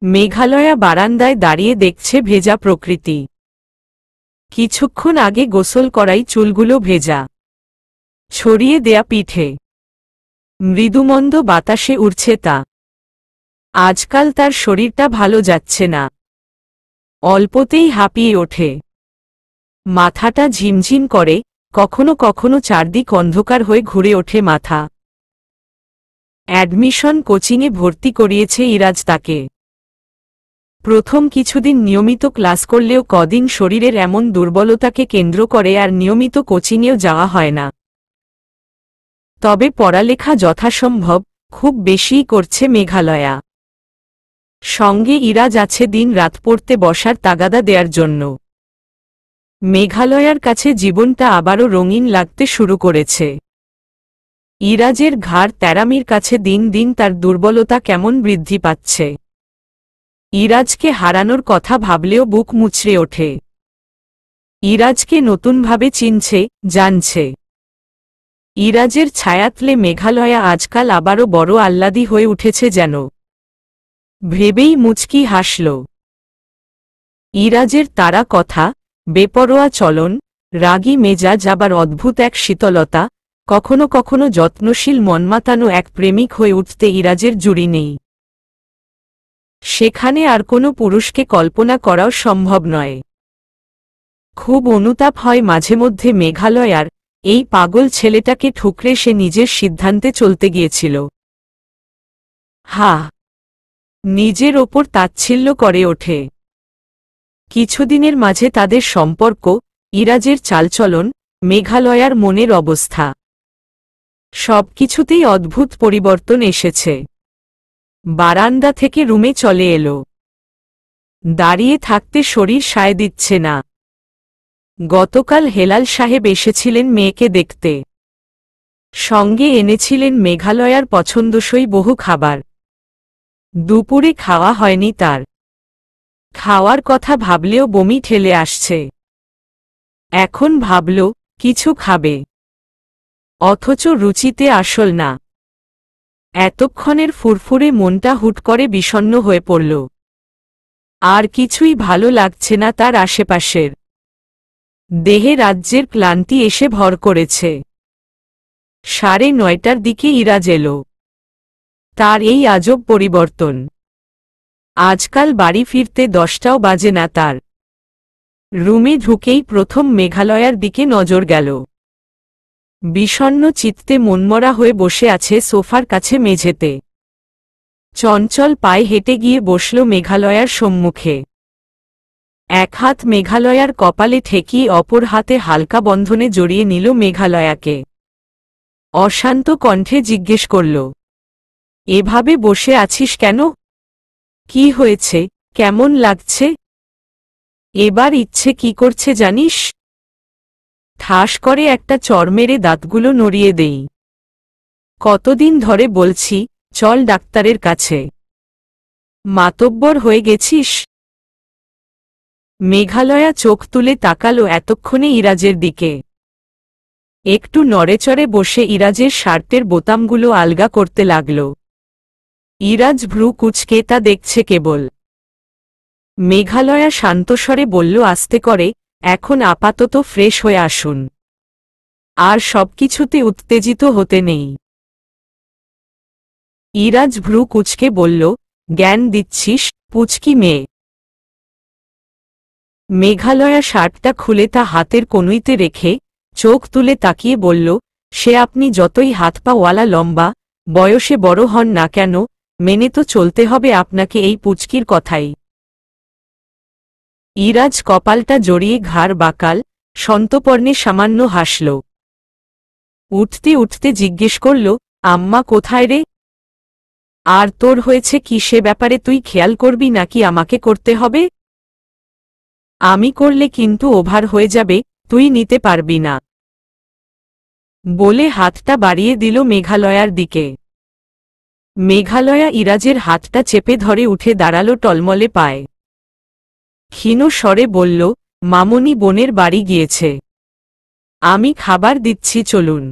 মেঘালয়া বারান্দায় দাঁড়িয়ে দেখছে ভেজা প্রকৃতি। কিছুক্ষণ আগে গোসল করাই চুলগুলো ভেজা। ছড়িয়ে দেয়া পিঠে মৃদুমন্দ বাতাসে উড়ছে তা। আজকাল তার শরীরটা ভালো যাচ্ছে না। অল্পতেই হাঁপিয়ে ওঠে। মাথাটা ঝিমঝিম করে, কখনো কখনো চারদিক অন্ধকার হয়ে ঘুরে ওঠে মাথা। অ্যাডমিশন কোচিংয়ে ভর্তি করিয়েছে ইরাজ তাকে। প্রথম কিছুদিন নিয়মিত ক্লাস করলেও কদিন শরীরের এমন দুর্বলতাকে কেন্দ্র করে আর নিয়মিত কোচিংয়েও যাওয়া হয় না। তবে পড়ালেখা যথাসম্ভব খুব বেশিই করছে মেঘালয়া। সঙ্গে ইরাজ আছে দিন রাত পড়তে বসার তাগাদা দেওয়ার জন্য। মেঘালয়ার কাছে জীবনটা আবারও রঙিন লাগতে শুরু করেছে। ইরাজের ঘাড় তেরামির কাছে দিন দিন তার দুর্বলতা কেমন বৃদ্ধি পাচ্ছে। ইরাজকে হারানোর কথা ভাবলেও বুক মুচড়ে ওঠে। ইরাজকে নতুনভাবে চিনছে, জানছে। ইরাজের ছায়াতলে মেঘালয়া আজকাল আবারও বড় আহ্লাদী হয়ে উঠেছে যেন। ভেবেই মুচকি হাসল। ইরাজের তারা কথা, বেপরোয়া চলন, রাগী মেজাজ, আবার অদ্ভুত এক শীতলতা, কখনো কখনো যত্নশীল মনমাতানো এক প্রেমিক হয়ে উঠতে ইরাজের জুড়ি নেই। সেখানে আর কোনো পুরুষকে কল্পনা করাও সম্ভব নয়। খুব অনুতাপ হয় মাঝে মধ্যে মেঘালয়ার, এই পাগল ছেলেটাকে ঠুকরে সে নিজের সিদ্ধান্তে চলতে গিয়েছিল। নিজের ওপর তাচ্ছিল্য করে ওঠে। কিছুদিনের মাঝে তাদের সম্পর্ক, ইরাজের চালচলন, মেঘালয়ার মনের অবস্থা, সবকিছুতেই অদ্ভুত পরিবর্তন এসেছে। বারান্দা থেকে রুমে চলে এলো। দাঁড়িয়ে থাকতে শরীর সায় দিচ্ছে না। গতকাল হেলাল সাহেব এসেছিলেন মেয়েকে দেখতে। সঙ্গে এনেছিলেন মেঘালয়ার পছন্দসই বহু খাবার। দুপুরে খাওয়া হয়নি তার। খাওয়ার কথা ভাবলেও বমি ঠেলে আসছে। এখন ভাবল কিছু খাবে, অথচ রুচিতে আসল না। এতক্ষণের ফুরফুরে মনটা হুট করে বিষণ্ণ হয়ে পড়ল। আর কিছুই ভালো লাগছে না তার আশেপাশের। দেহে রাজ্যের ক্লান্তি এসে ভর করেছে। 9:30টার দিকে ইরাজ এলো। তার এই আজব পরিবর্তন। আজকাল বাড়ি ফিরতে 10টাও বাজে না তার। রুমে ঢুকেই প্রথম মেঘালয়ার দিকে নজর গেল। বিষণ্ণ চিত্তে মনমরা হয়ে বসে আছে সোফার কাছে মেঝেতে। চঞ্চল পায়ে হেঁটে গিয়ে বসল মেঘালয়ার সম্মুখে। এক হাত মেঘালয়ার কপালে ঠেকিয়ে অপর হাতে হালকা বন্ধনে জড়িয়ে নিল মেঘালয়াকে। অশান্ত কণ্ঠে জিজ্ঞেস করল, এভাবে বসে আছিস কেন? কি হয়েছে, কেমন লাগছে? এবার ইচ্ছে কি করছে জানিস? ঠাস করে একটা চড় মেরে দাঁতগুলো নড়িয়ে দেই। কতদিন ধরে বলছি, চল ডাক্তারের কাছে। মাতব্বর হয়ে গেছিস? মেঘালয়া চোখ তুলে তাকালো এতক্ষণে ইরাজের দিকে। একটু নড়েচড়ে বসে ইরাজের শার্টের বোতামগুলো আলগা করতে লাগল। ইরাজ ভ্রু কুঁচকে তা দেখছে কেবল। মেঘালয়া শান্তস্বরে বলল আস্তে করে, এখন আপাতত ফ্রেশ হয়ে আসুন। আর সবকিছুতে উত্তেজিত হতে নেই। ইরাজ ভ্রু কুঁচকে বলল, জ্ঞান দিচ্ছিস, পুচকি মেয়ে। মেঘালয়া শার্টটা খুলে তা হাতের কনুইতে রেখে চোখ তুলে তাকিয়ে বলল, সে আপনি যতই হাত পাওয়ালা লম্বা, বয়সে বড় হন না কেন, মেনে তো চলতে হবে আপনাকে এই পুচকির কথাই। ইরাজ কপালটা জড়িয়ে ঘাড় বাঁকাল, সন্তপর্ণে সামান্য হাসল। উঠতে উঠতে জিজ্ঞেস করল, আম্মা কোথায় রে? আর তোর হয়েছে কি সে ব্যাপারে তুই খেয়াল করবি নাকি আমাকে করতে হবে? আমি করলে কিন্তু ওভার হয়ে যাবে, তুই নিতে পারবি না। বলে হাতটা বাড়িয়ে দিল মেঘালয়ার দিকে। মেঘালয়া ইরাজের হাতটা চেপে ধরে উঠে দাঁড়াল টলমলে পায়। ক্ষীণ স্বরে বলল, মামুনি বোনের বাড়ি গিয়েছে। আমি খাবার দিচ্ছি চলুন।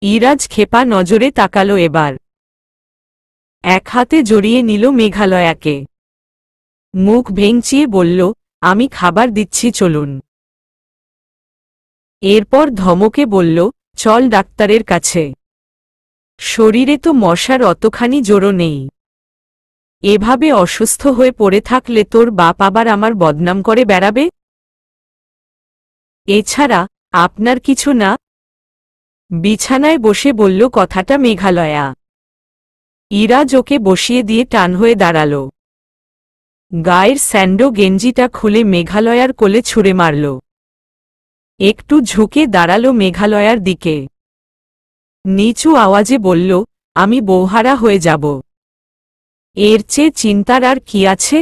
ইরাজ ক্ষেপা নজরে তাকালো এবার। এক হাতে জড়িয়ে নিল মেঘালয়াকে। মুখ ভেঙচিয়ে বলল, আমি খাবার দিচ্ছি চলুন। এরপর ধমকে বলল, চল ডাক্তারের কাছে। শরীরে তো মশার অতখানি জোরও নেই। এভাবে অসুস্থ হয়ে পড়ে থাকলে তোর বাপ আবার আমার বদনাম করে বেড়াবে। এছাড়া আপনার কিছু না? বিছানায় বসে বলল কথাটা মেঘালয়া। ইরাজ ওকে বসিয়ে দিয়ে টান হয়ে দাঁড়াল। গায়ের স্যান্ডো গেঞ্জিটা খুলে মেঘালয়ার কোলে ছুঁড়ে মারল। একটু ঝুঁকে দাঁড়াল মেঘালয়ার দিকে। নিচু আওয়াজে বলল, আমি বৌহারা হয়ে যাব। এর চেয়ে চিন্তার আর কি আছে?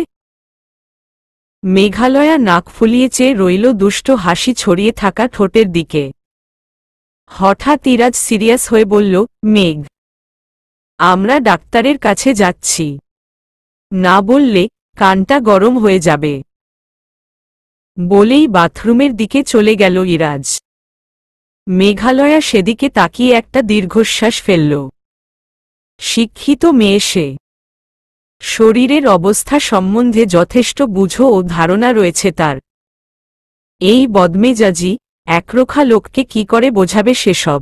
মেঘালয়া নাক ফুলিয়ে চেয়ে রইল দুষ্ট হাসি ছড়িয়ে থাকা ঠোঁটের দিকে। হঠাৎ ইরাজ সিরিয়াস হয়ে বলল, মেঘ, আমরা ডাক্তারের কাছে যাচ্ছি। না বললে কানটা গরম হয়ে যাবে। বলেই বাথরুমের দিকে চলে গেল ইরাজ। মেঘালয়া সেদিকে তাকিয়ে একটা দীর্ঘশ্বাস ফেলল। শিক্ষিত মেয়ে সে। শরীরের অবস্থা সম্বন্ধে যথেষ্ট বুঝো ও ধারণা রয়েছে তার। এই বদমেজাজি একরোখা লোককে কি করে বোঝাবে সেসব।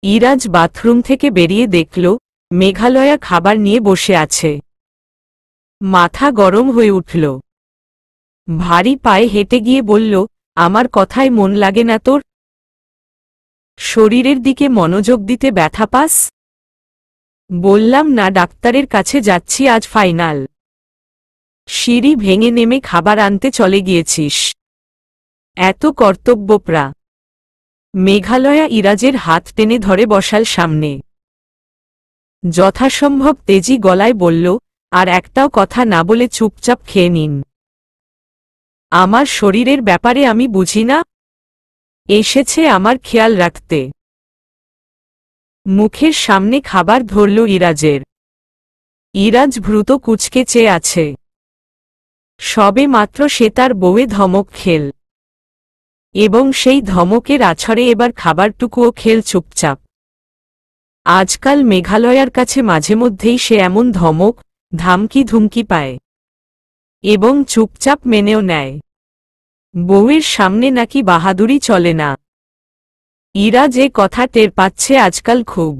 ইরাজ বাথরুম থেকে বেরিয়ে দেখল মেঘালয়া খাবার নিয়ে বসে আছে। মাথা গরম হয়ে উঠল। ভারী পায়ে হেঁটে গিয়ে বলল, আমার কথায় মন লাগে না তোর? শরীরের দিকে মনোযোগ দিতে ব্যথা পাস? বললাম না ডাক্তারের কাছে যাচ্ছি, আজ ফাইনাল। সিঁড়ি ভেঙে নেমে খাবার আনতে চলে গিয়েছিস? এত কর্তব্যপ্রা। মেঘালয়া ইরাজের হাত টেনে ধরে বসাল সামনে। যথাসম্ভব তেজি গলায় বলল, আর একটাও কথা না বলে চুপচাপ খেয়ে নিন। আমার শরীরের ব্যাপারে আমি বুঝি না? এসেছে আমার খেয়াল রাখতে। মুখের সামনে খাবার ধরল ইরাজের। ইরাজ ভ্রুত কুঁচকে চেয়ে আছে। সবে মাত্র সে তার বউয়ে ধমক খেল, এবং সেই ধমকের আছড়ে এবার খাবারটুকুও খেল চুপচাপ। আজকাল মেঘালয়ার কাছে মাঝে মধ্যেই সে এমন ধমক ধামকি ধুমকি পায়, এবং চুপচাপ মেনেও নেয়। বউয়ের সামনে নাকি বাহাদুরি চলে না। ইরাজ এ কথা টের পাচ্ছে আজকাল খুব।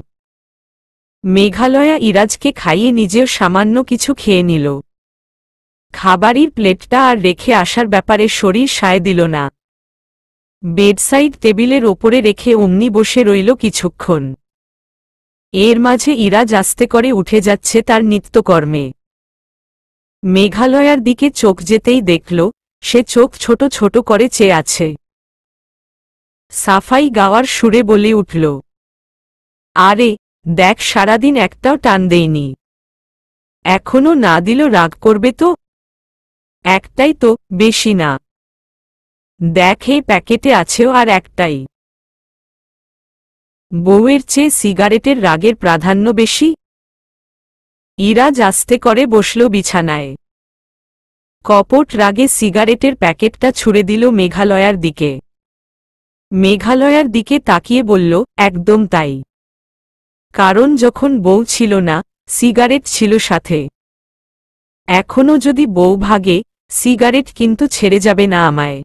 মেঘালয়া ইরাজকে খাইয়ে নিজেও সামান্য কিছু খেয়ে নিল। খাবারের প্লেটটা আর রেখে আসার ব্যাপারে শরীর সায় দিল না। বেডসাইড টেবিলের ওপরে রেখে অমনি বসে রইল কিছুক্ষণ। এর মাঝে ইরাজ আস্তে করে উঠে যাচ্ছে তার নিত্যকর্মে। মেঘালয়ার দিকে চোখ যেতেই দেখল সে চোখ ছোট ছোট করে চেয়ে আছে। সাফাই গাওয়ার সুরে বলে উঠল, আরে দেখ, সারাদিন একটাও টান দেয়নি, এখনো না দিল রাগ করবে তো? একটাই তো, বেশি না। দেখ এই প্যাকেটে আছেও আর একটাই। বউয়ের চেয়ে সিগারেটের রাগের প্রাধান্য বেশি? ইরাজ আস্তে করে বসল বিছানায়। কপট রাগে সিগারেটের প্যাকেটটা ছুঁড়ে দিল মেঘালয়ার দিকে। মেঘালয়ার দিকে তাকিয়ে বলল, একদম তাই। কারণ যখন বউ ছিল না, সিগারেট ছিল সাথে। এখনো যদি বউ ভাগে, সিগারেট কিন্তু ছেড়ে যাবে না আমায়।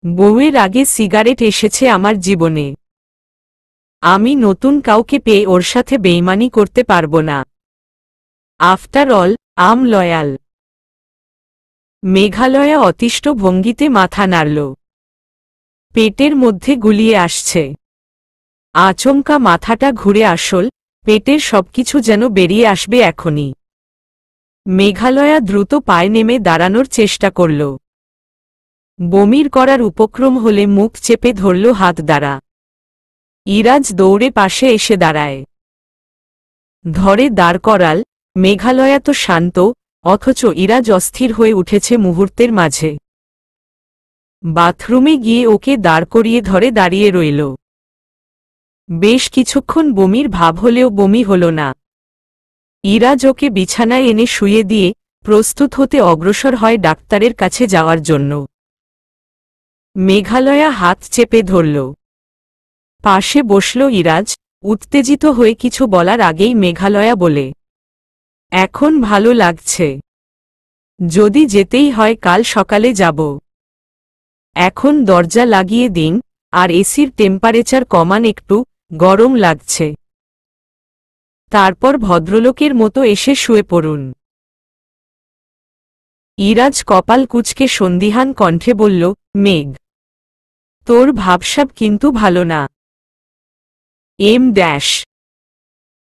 বউয়ের আগে সিগারেট এসেছে আমার জীবনে। আমি নতুন কাউকে পেয়ে ওর সাথে বেইমানি করতে পারবো না। আফটার অল আম লয়াল। মেঘালয়া অতিষ্ঠ ভঙ্গিতে মাথা নাড়ল। পেটের মধ্যে গুলিয়ে আসছে। আচমকা মাথাটা ঘুরে আসল, পেটের সবকিছু যেন বেরিয়ে আসবে এখনই। মেঘালয়া দ্রুত পায়ে নেমে দাঁড়ানোর চেষ্টা করল। বমির করার উপক্রম হলে মুখ চেপে ধরল হাত দ্বারা। ইরাজ দৌড়ে পাশে এসে দাঁড়ায়। ধরে দাঁড় করাল। মেঘালয়া তো শান্ত, অথচ ইরাজ অস্থির হয়ে উঠেছে মুহূর্তের মাঝে। বাথরুমে গিয়ে ওকে দাঁড় করিয়ে ধরে দাঁড়িয়ে রইল। বেশ কিছুক্ষণ বমির ভাব হলেও বমি হল না। ইরাজ ওকে বিছানায় এনে শুয়ে দিয়ে প্রস্তুত হতে অগ্রসর হয় ডাক্তারের কাছে যাওয়ার জন্য। মেঘালয়া হাত চেপে ধরল। পাশে বসল ইরাজ, উত্তেজিত হয়ে কিছু বলার আগেই মেঘালয়া বলে, এখন ভালো লাগছে। যদি যেতেই হয় কাল সকালে যাব। এখন দরজা লাগিয়ে দিন, আর এসির টেম্পারেচার কমান একটু, গরম লাগছে। তারপর ভদ্রলোকের মতো এসে শুয়ে পড়ুন। ইরাজ কপাল কুঁচকে সন্দিহান কণ্ঠে বলল, মেঘ, তোর ভাবসাব কিন্তু ভালো না।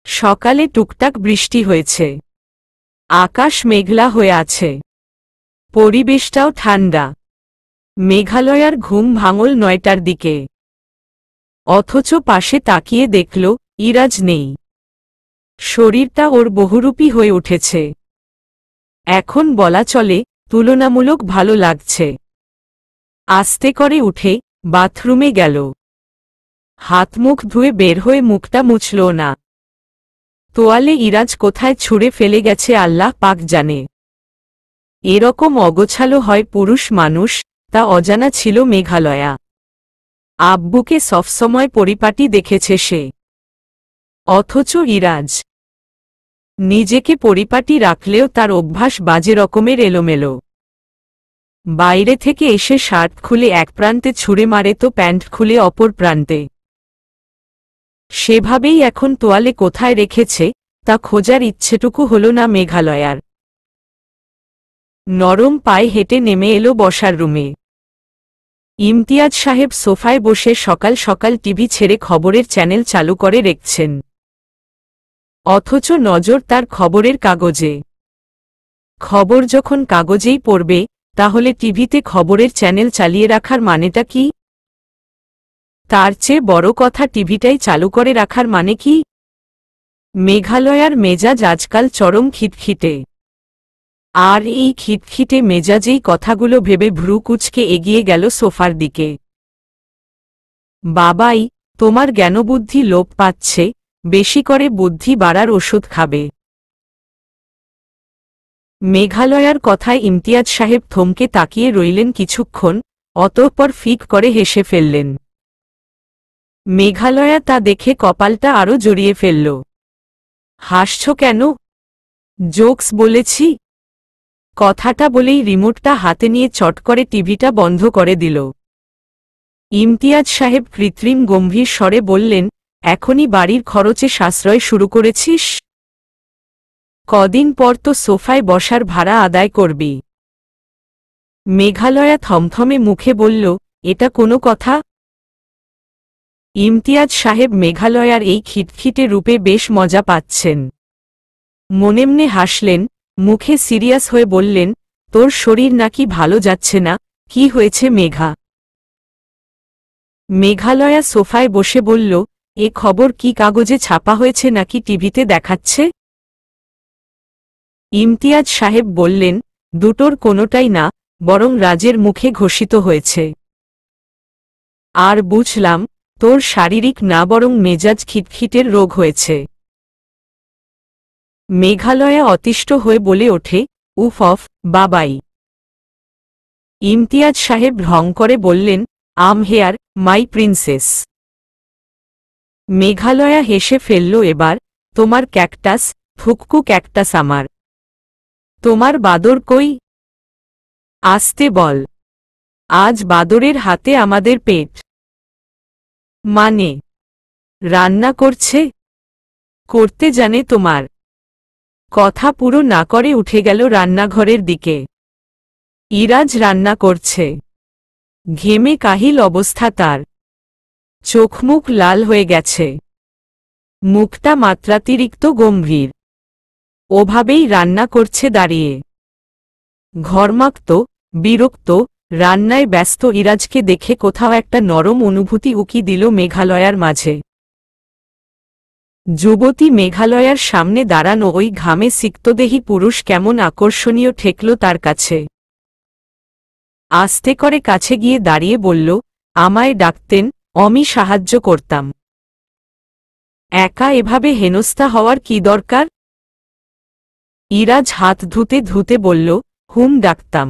সকালে টুকটাক বৃষ্টি হয়েছে। আকাশ মেঘলা হয়ে আছে। পরিবেশটাও ঠান্ডা। মেঘালয়ার ঘুম ভাঙল 9টার দিকে। অথচ পাশে তাকিয়ে দেখল ইরাজ নেই। শরীরটা ওর বহুরূপী হয়ে উঠেছে। এখন বলা চলে তুলনামূলক ভালো লাগছে। আস্তে করে উঠে বাথরুমে গেল। হাত মুখ ধুয়ে বের হয়ে মুখটা মুছল না। তোয়ালে ইরাজ কোথায় ছুঁড়ে ফেলে গেছে আল্লাহ পাক জানে। এরকম অগোছালো হয় পুরুষ মানুষ, তা অজানা ছিল মেঘালয়া। আব্বুকে সবসময় পরিপাটি দেখেছে সে। অথচ ইরাজ নিজেকে পরিপাটি রাখলেও তার অভ্যাস বাজে রকমের এলোমেলো। বাইরে থেকে এসে শার্ট খুলে এক প্রান্তে ছুঁড়ে মারে তো প্যান্ট খুলে অপর প্রান্তে। সেভাবেই এখন তোয়ালে কোথায় রেখেছে তা খোঁজার ইচ্ছেটুকু হল না মেঘালয়ার। নরম পায়ে হেঁটে নেমে এলো বসার রুমে। ইমতিয়াজ সাহেব সোফায় বসে সকাল সকাল টিভি ছেড়ে খবরের চ্যানেল চালু করে রেখেছেন, অথচ নজর তার খবরের কাগজে। খবর যখন কাগজেই পড়বে তাহলে টিভিতে খবরের চ্যানেল চালিয়ে রাখার মানেটা কি? তার চেয়ে বড় কথা, টিভিটাই চালু করে রাখার মানে কি? মেঘালয়ার মেজাজ আজকাল চরম খিটখিটে। আর এই খিটখিটে মেজাজেই কথাগুলো ভেবে ভ্রু কুঁচকে এগিয়ে গেল সোফার দিকে। বাবাই, তোমার জ্ঞানবুদ্ধি লোপ পাচ্ছে, বেশি করে বুদ্ধি বাড়ার ওষুধ খাবে। মেঘালয়ার কথায় ইমতিয়াজ সাহেব থমকে তাকিয়ে রইলেন কিছুক্ষণ, অতঃপর ফিক করে হেসে ফেললেন। মেঘালয়া তা দেখে কপালটা আরও জড়িয়ে ফেলল। হাসছ কেন? জোকস বলেছি। কথাটা বলেই রিমোটটা হাতে নিয়ে চট করে টিভিটা বন্ধ করে দিল। ইমতিয়াজ সাহেব কৃত্রিম গম্ভীর স্বরে বললেন, এখনই বাড়ির খরচে সাশ্রয় শুরু করেছিস? কদিন পর তো সোফায় বসার ভাড়া আদায় করবি। মেঘালয়া থমথমে মুখে বলল, এটা কোনো কথা? ইমতিয়াজ সাহেব মেঘালয়ার এই খিটখিটে রূপে বেশ মজা পাচ্ছেন। মনেমনে হাসলেন, মুখে সিরিয়াস হয়ে বললেন, তোর শরীর নাকি ভালো যাচ্ছে না, কি হয়েছে মেঘা? মেঘালয়া সোফায় বসে বলল, এ খবর কি কাগজে ছাপা হয়েছে নাকি টিভিতে দেখাচ্ছে? ইমতিয়াজ সাহেব বললেন, দুটোর কোনোটাই না, বরং রাজের মুখে ঘোষিত হয়েছে। আর বুঝলাম, তোর শারীরিক না বরং মেজাজ খিটখিটের রোগ হয়েছে। মেঘালয়া অতিষ্ঠ হয়ে বলে ওঠে, উফ অফ, বাবাই। ইমতিয়াজ সাহেব ঢং করে বললেন, আম হেয়ার, মাই প্রিন্সেস। মেঘালয়া হেসে ফেলল এবার, তোমার ক্যাকটাস, ফুককু ক্যাকটাস আমার। তোমার বাদর কই? আসতে বল। আজ বাদরের হাতে আমাদের পেট। মানে? রান্না করছে? করতে জানে তোমার? কথা পুরো না করে উঠে গেল রান্নাঘরের দিকে। ইরাজ রান্না করছে। ঘেমে কাহিল অবস্থা তার। চোখমুখ লাল হয়ে গেছে। মুখটা মাত্রাতিরিক্ত গম্ভীর। ওভাবেই রান্না করছে দাঁড়িয়ে। ঘর্মাক্ত, বিরক্ত, রান্নায় ব্যস্ত ইরাজকে দেখে কোথাও একটা নরম অনুভূতি উকি দিল মেঘালয়ার মাঝে। যুবতী মেঘালয়ার সামনে দাঁড়ানো ওই ঘামে সিক্তদেহী পুরুষ কেমন আকর্ষণীয় ঠেকল তার কাছে। আস্তে করে কাছে গিয়ে দাঁড়িয়ে বলল, আমায় ডাকতেন, আমি সাহায্য করতাম। একা এভাবে হেনস্থা হওয়ার কি দরকার? ইরাজ হাত ধুতে ধুতে বলল, হুম ডাকতাম।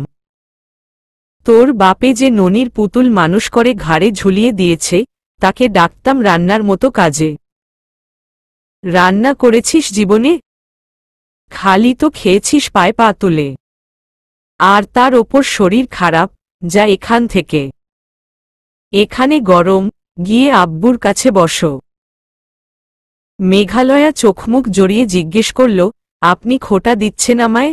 তোর বাপে যে ননির পুতুল মানুষ করে ঘাড়ে ঝুলিয়ে দিয়েছে, তাকে ডাকতাম রান্নার মতো কাজে। রান্না করেছিস জীবনে? খালি তো খেয়েছিস পায়ে পা তুলে। আর তার ওপর শরীর খারাপ, যা এখান থেকে। এখানে গরম, গিয়ে আব্বুর কাছে বসো। মেঘালয়া চোখমুখ জড়িয়ে জিজ্ঞেস করল, আপনি খোটা দিচ্ছেন আমায়?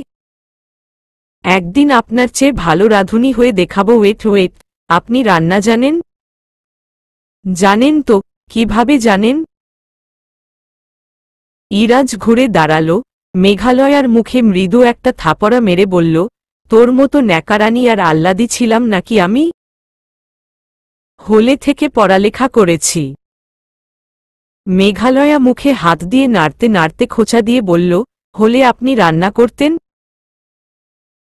একদিন আপনার চেয়ে ভালো রাঁধুনি হয়ে দেখাবো। ওয়েট ওয়েট, আপনি রান্না জানেন? জানেন তো, কিভাবে জানেন? ইরাজ ঘুরে দাঁড়াল, মেঘালয়ার মুখে মৃদু একটা থাপড়া মেরে বলল, তোর মতো ন্যাকারানি আর আহ্লাদি ছিলাম নাকি আমি? হলে থেকে পড়ালেখা করেছি। মেঘালয়া মুখে হাত দিয়ে নাড়তে নাড়তে খোঁচা দিয়ে বলল, হলে আপনি রান্না করতেন?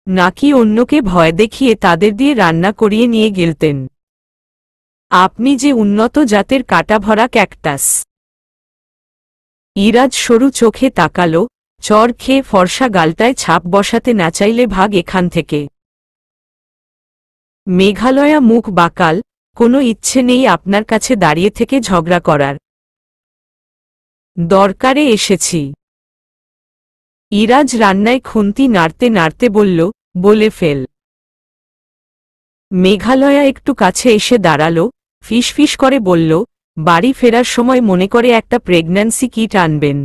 নাকি অন্যকে ভয় দেখিয়ে তাদের দিয়ে রান্না করিয়ে নিয়ে গেলতেন? আপনি যে উন্নত জাতের কাটা ভরা ক্যাকটাস। ইরাজ সরু চোখে তাকাল, চর খেয়ে ফর্সা গালটায় ছাপ বসাতে না চাইলে ভাগ এখান থেকে। মেঘালয়া মুখ বাকাল, কোনো ইচ্ছে নেই আপনার কাছে দাঁড়িয়ে থেকে ঝগড়া করার। দরকারে এসেছি। ইরাজ রান্নায় খুন্তি নাড়তে নাড়তে বলল, বলে ফেল। মেঘালয়া একটু কাছে এসে দাঁড়ালো, ফিসফিস করে বলল, বাড়ি ফেরার সময় মনে করে একটা প্রেগন্যান্সি কিট আনবেন।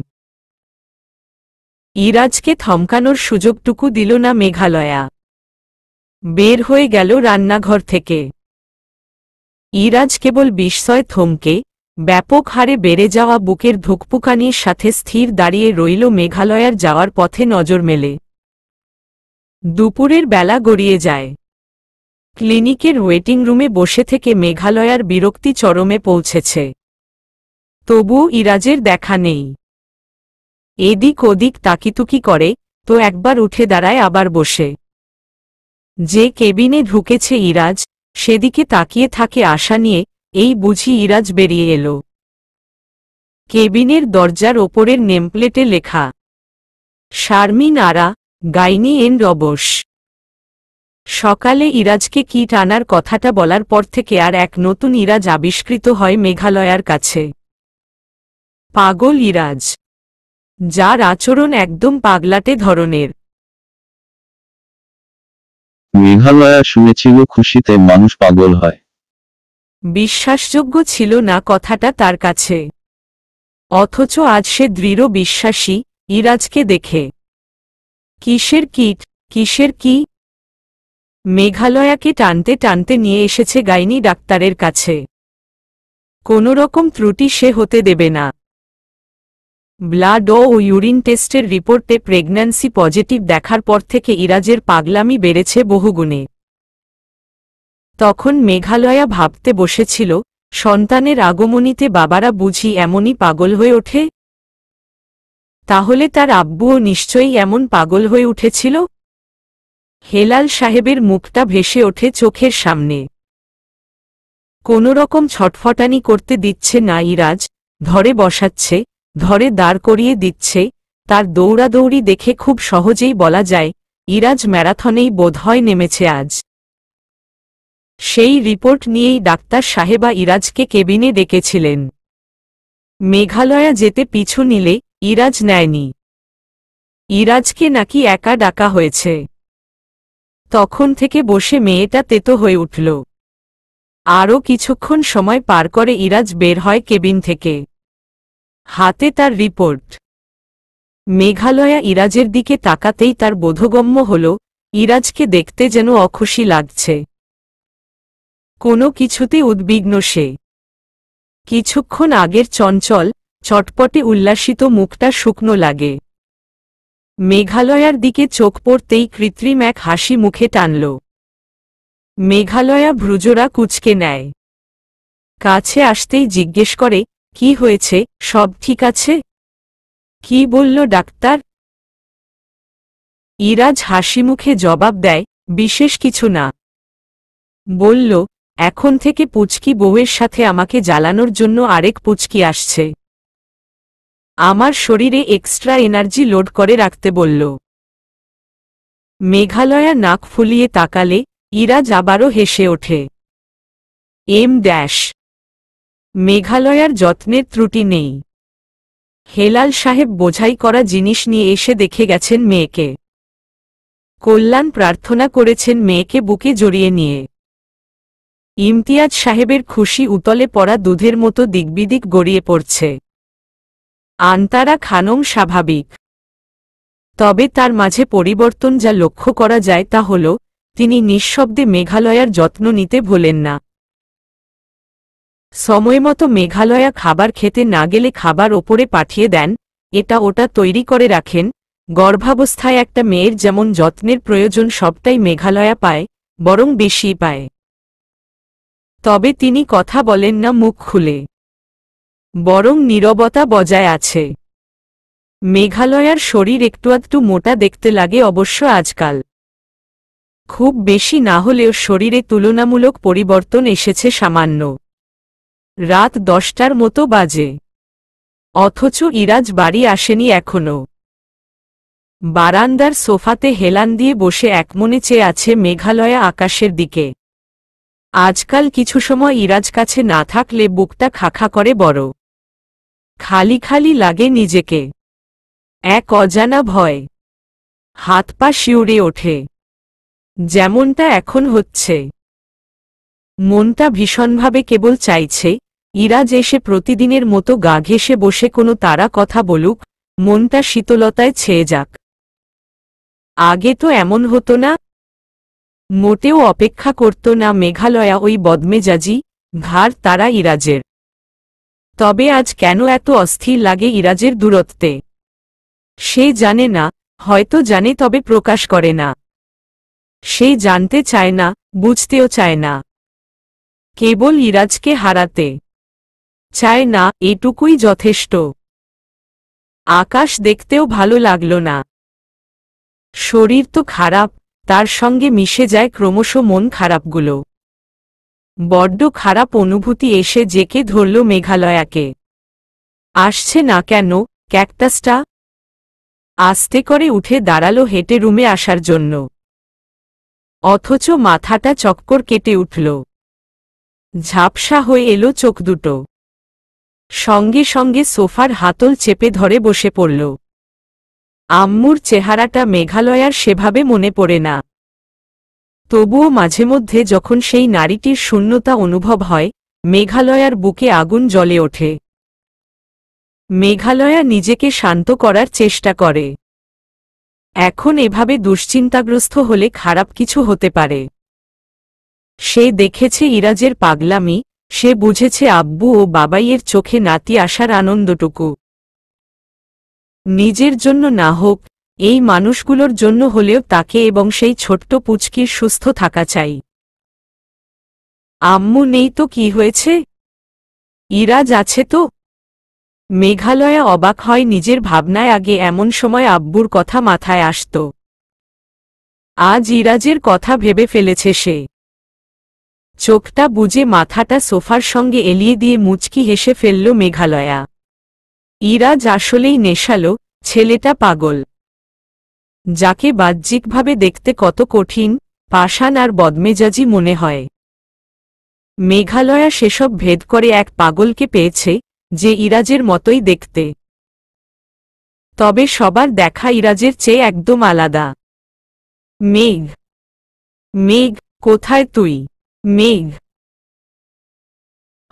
ইরাজকে থমকানোর সুযোগটুকু দিল না মেঘালয়া। বের হয়ে গেল রান্নাঘর থেকে। ইরাজ কেবল বিস্ময় থমকে ব্যাপক হারে বেড়ে যাওয়া বুকের ধুকপুকানির সাথে স্থির দাঁড়িয়ে রইল মেঘালয়ার যাওয়ার পথে নজর মেলে। দুপুরের বেলা গড়িয়ে যায়। ক্লিনিকের ওয়েটিং রুমে বসে থেকে মেঘালয়ার বিরক্তি চরমে পৌঁছেছে। তবুও ইরাজের দেখা নেই। এদিক ওদিক তাকিতুকি করে, তো একবার উঠে দাঁড়ায় আবার বসে। যে কেবিনে ঢুকেছে ইরাজ, সেদিকে তাকিয়ে থাকে আশা নিয়ে, এই বুঝি ইরাজ বেরিয়ে এলো। কেবিনের দরজার ওপরের নেমপ্লেটে লেখা, শারমিন আরা, গাইনি এন্ড অবশ। সকালে ইরাজকে কিট আনার কথাটা বলার পর থেকে আর এক নতুন ইরাজ আবিষ্কৃত হয় মেঘালয়ার কাছে। পাগল ইরাজ, যার আচরণ একদম পাগলাটে ধরনের। মেঘালয়া শুনেছিল খুশিতে মানুষ পাগল হয়। বিশ্বাসযোগ্য ছিল না কথাটা তার কাছে। অথচ আজ সে দৃঢ় বিশ্বাসী, ইরাজকে দেখে। কিসের কিট, কিসের কি? মেঘালয়াকে টানতে টানতে নিয়ে এসেছে গাইনি ডাক্তারের কাছে। কোনোরকম ত্রুটি সে হতে দেবে না। ব্লাড ও ইউরিন টেস্টের রিপোর্টে প্রেগন্যান্সি পজিটিভ দেখার পর থেকে ইরাজের পাগলামি বেড়েছে বহুগুণে। তখন মেঘালয়া ভাবতে বসেছিল, সন্তানের আগমনীতে বাবারা বুঝি এমনই পাগল হয়ে ওঠে? তাহলে তার আব্বুও নিশ্চয়ই এমন পাগল হয়ে উঠেছিল। হেলাল সাহেবের মুখটা ভেসে ওঠে চোখের সামনে। কোনোরকম ছটফটানি করতে দিচ্ছে না ইরাজ, ধরে বসাচ্ছে, ধরে দাঁড় করিয়ে দিচ্ছে। তার দৌড়াদৌড়ি দেখে খুব সহজেই বলা যায়, ইরাজ ম্যারাথনেই বোধহয় নেমেছে আজ। সেই রিপোর্ট নিয়েই ডাক্তার সাহেবা ইরাজকে কেবিনে ডেকেছিলেন। মেঘালয়া যেতে পিছু নিলে ইরাজ নেয়নি। ইরাজকে নাকি একা ডাকা হয়েছে। তখন থেকে বসে মেয়েটা তেতো হয়ে উঠল। আরও কিছুক্ষণ সময় পার করে ইরাজ বের হয় কেবিন থেকে। হাতে তার রিপোর্ট। মেঘালয়া ইরাজের দিকে তাকাতেই তার বোধগম্য হল, ইরাজকে দেখতে যেন অখুশি লাগছে। কোনো কিছুতে উদ্বিগ্ন সে। কিছুক্ষণ আগের চঞ্চল, চটপটে উল্লাসিত মুখটা শুকনো লাগে। মেঘালয়ার দিকে চোখ পড়তেই কৃত্রিম এক হাসি মুখে টানল। মেঘালয়া ভ্রুজোড়া কুঁচকে নেয়। কাছে আসতেই জিজ্ঞেস করে, কি হয়েছে, সব ঠিক আছে? কি বলল ডাক্তার? ইরাজ হাসিমুখে জবাব দেয়, বিশেষ কিছু না। বলল, এখন থেকে পুচকি বউয়ের সাথে আমাকে জ্বালানোর জন্য আরেক পুচকি আসছে। আমার শরীরে এক্সট্রা এনার্জি লোড করে রাখতে বলল। মেঘালয়া নাক ফুলিয়ে তাকালে, ইরাজ আবারও হেসে ওঠে। মেঘালয়ার যত্নের ত্রুটি নেই। হেলাল সাহেব বোঝাই করা জিনিস নিয়ে এসে দেখে গেছেন মেয়েকে। কল্যাণ প্রার্থনা করেছেন মেয়েকে বুকে জড়িয়ে নিয়ে। ইমতিয়াজ সাহেবের খুশি উতলে পড়া দুধের মতো দিকবিদিক গড়িয়ে পড়ছে। আন্তারা খানম স্বাভাবিক। তবে তার মাঝে পরিবর্তন যা লক্ষ্য করা যায় তা হল, তিনি নিঃশব্দে মেঘালয়ার যত্ন নিতে ভোলেন না। সময়মতো মেঘালয়া খাবার খেতে না গেলে খাবার ওপরে পাঠিয়ে দেন, এটা ওটা তৈরি করে রাখেন। গর্ভাবস্থায় একটা মেয়ের যেমন যত্নের প্রয়োজন সবটাই মেঘালয়া পায়, বরং বেশিই পায়। তবে তিনি কথা বলেন না মুখ খুলে। বরং নীরবতা বজায় আছে। মেঘালয়ার শরীর একটু মোটা দেখতে লাগে অবশ্য আজকাল। খুব বেশি না হলেও শরীরে তুলনামূলক পরিবর্তন এসেছে সামান্য। রাত 10টার মতো বাজে। অথচ ইরাজ বাড়ি আসেনি এখনো। বারান্দার সোফাতে হেলান দিয়ে বসে একমনে চেয়ে আছে মেঘালয়া আকাশের দিকে। আজকাল কিছু সময় ইরাজ কাছে না থাকলে বুকটা খাখা করে বড়। খালি খালি লাগে নিজেকে। এক অজানা ভয়। হাত পা শিউরে ওঠে। যেমনটা এখন হচ্ছে। মনটা ভীষণভাবে কেবল চাইছে ইরাজ এসে প্রতিদিনের মতো গা ঘেঁষে বসে কোনো তারা কথা বলুক, মনটা শীতলতায় ছেয়ে যাক। আগে তো এমন হতো না। মোটেও অপেক্ষা করত না মেঘালয়া ওই বদমেজাজি ঘাড় তারা ইরাজের। তবে আজ কেন এত অস্থির লাগে ইরাজের দূরত্বে? সে জানে না, হয়তো জানে তবে প্রকাশ করে না। সে জানতে চায় না, বুঝতেও চায় না। কেবল ইরাজকে হারাতে চায় না, এটুকুই যথেষ্ট। আকাশ দেখতেও ভালো লাগল না। শরীর তো খারাপ, তার সঙ্গে মিশে যায় ক্রমশ মন খারাপগুলো। বড্ড খারাপ অনুভূতি এসে জেকে ধরল মেঘালয়াকে। আসছে না কেন ক্যাকটাসটা? আস্তে করে উঠে দাঁড়ালো হেঁটে রুমে আসার জন্য। অথচ মাথাটা চক্কর কেটে উঠল। ঝাপসা হয়ে এলো চোখ দুটো। সঙ্গে সঙ্গে সোফার হাতল চেপে ধরে বসে পড়ল। আম্মুর চেহারাটা মেঘালয়ার সেভাবে মনে পড়ে না। তবুও মাঝে মধ্যে যখন সেই নারীটির শূন্যতা অনুভব হয়, মেঘালয়ার বুকে আগুন জ্বলে ওঠে। মেঘালয়া নিজেকে শান্ত করার চেষ্টা করে। এখন এভাবে দুশ্চিন্তাগ্রস্ত হলে খারাপ কিছু হতে পারে। সে দেখেছে ইরাজের পাগলামি, সে বুঝেছে আব্বু ও বাবাইয়ের চোখে নাতি আসার আনন্দটুকু। নিজের জন্য না হোক, এই মানুষগুলোর জন্য হলেও তাকে এবং সেই ছোট্ট পুচকির সুস্থ থাকা চাই। আম্মু নেই তো কি হয়েছে? ইরাজ আছে তো। মেঘালয়া অবাক হয় নিজের ভাবনায় আগে এমন সময় আব্বুর কথা মাথায় আসত। আজ ইরাজের কথা ভেবে ফেলেছে সে। চোখটা বুজে মাথাটা সোফার সঙ্গে এলিয়ে দিয়ে মুচকি হেসে ফেলল মেঘালয়া। ইরাজ আসলেই নেশালো, ছেলেটা পাগল। যাকে বাহ্যিকভাবে দেখতে কত কঠিন, পাষাণ আর বদমেজাজি মনে হয়, মেঘালয়া সেসব ভেদ করে এক পাগলকে পেয়েছে, যে ইরাজের মতোই দেখতে। তবে সবার দেখা ইরাজের চেয়ে একদম আলাদা। মেঘ, মেঘ, কোথায় তুই? মেঘ।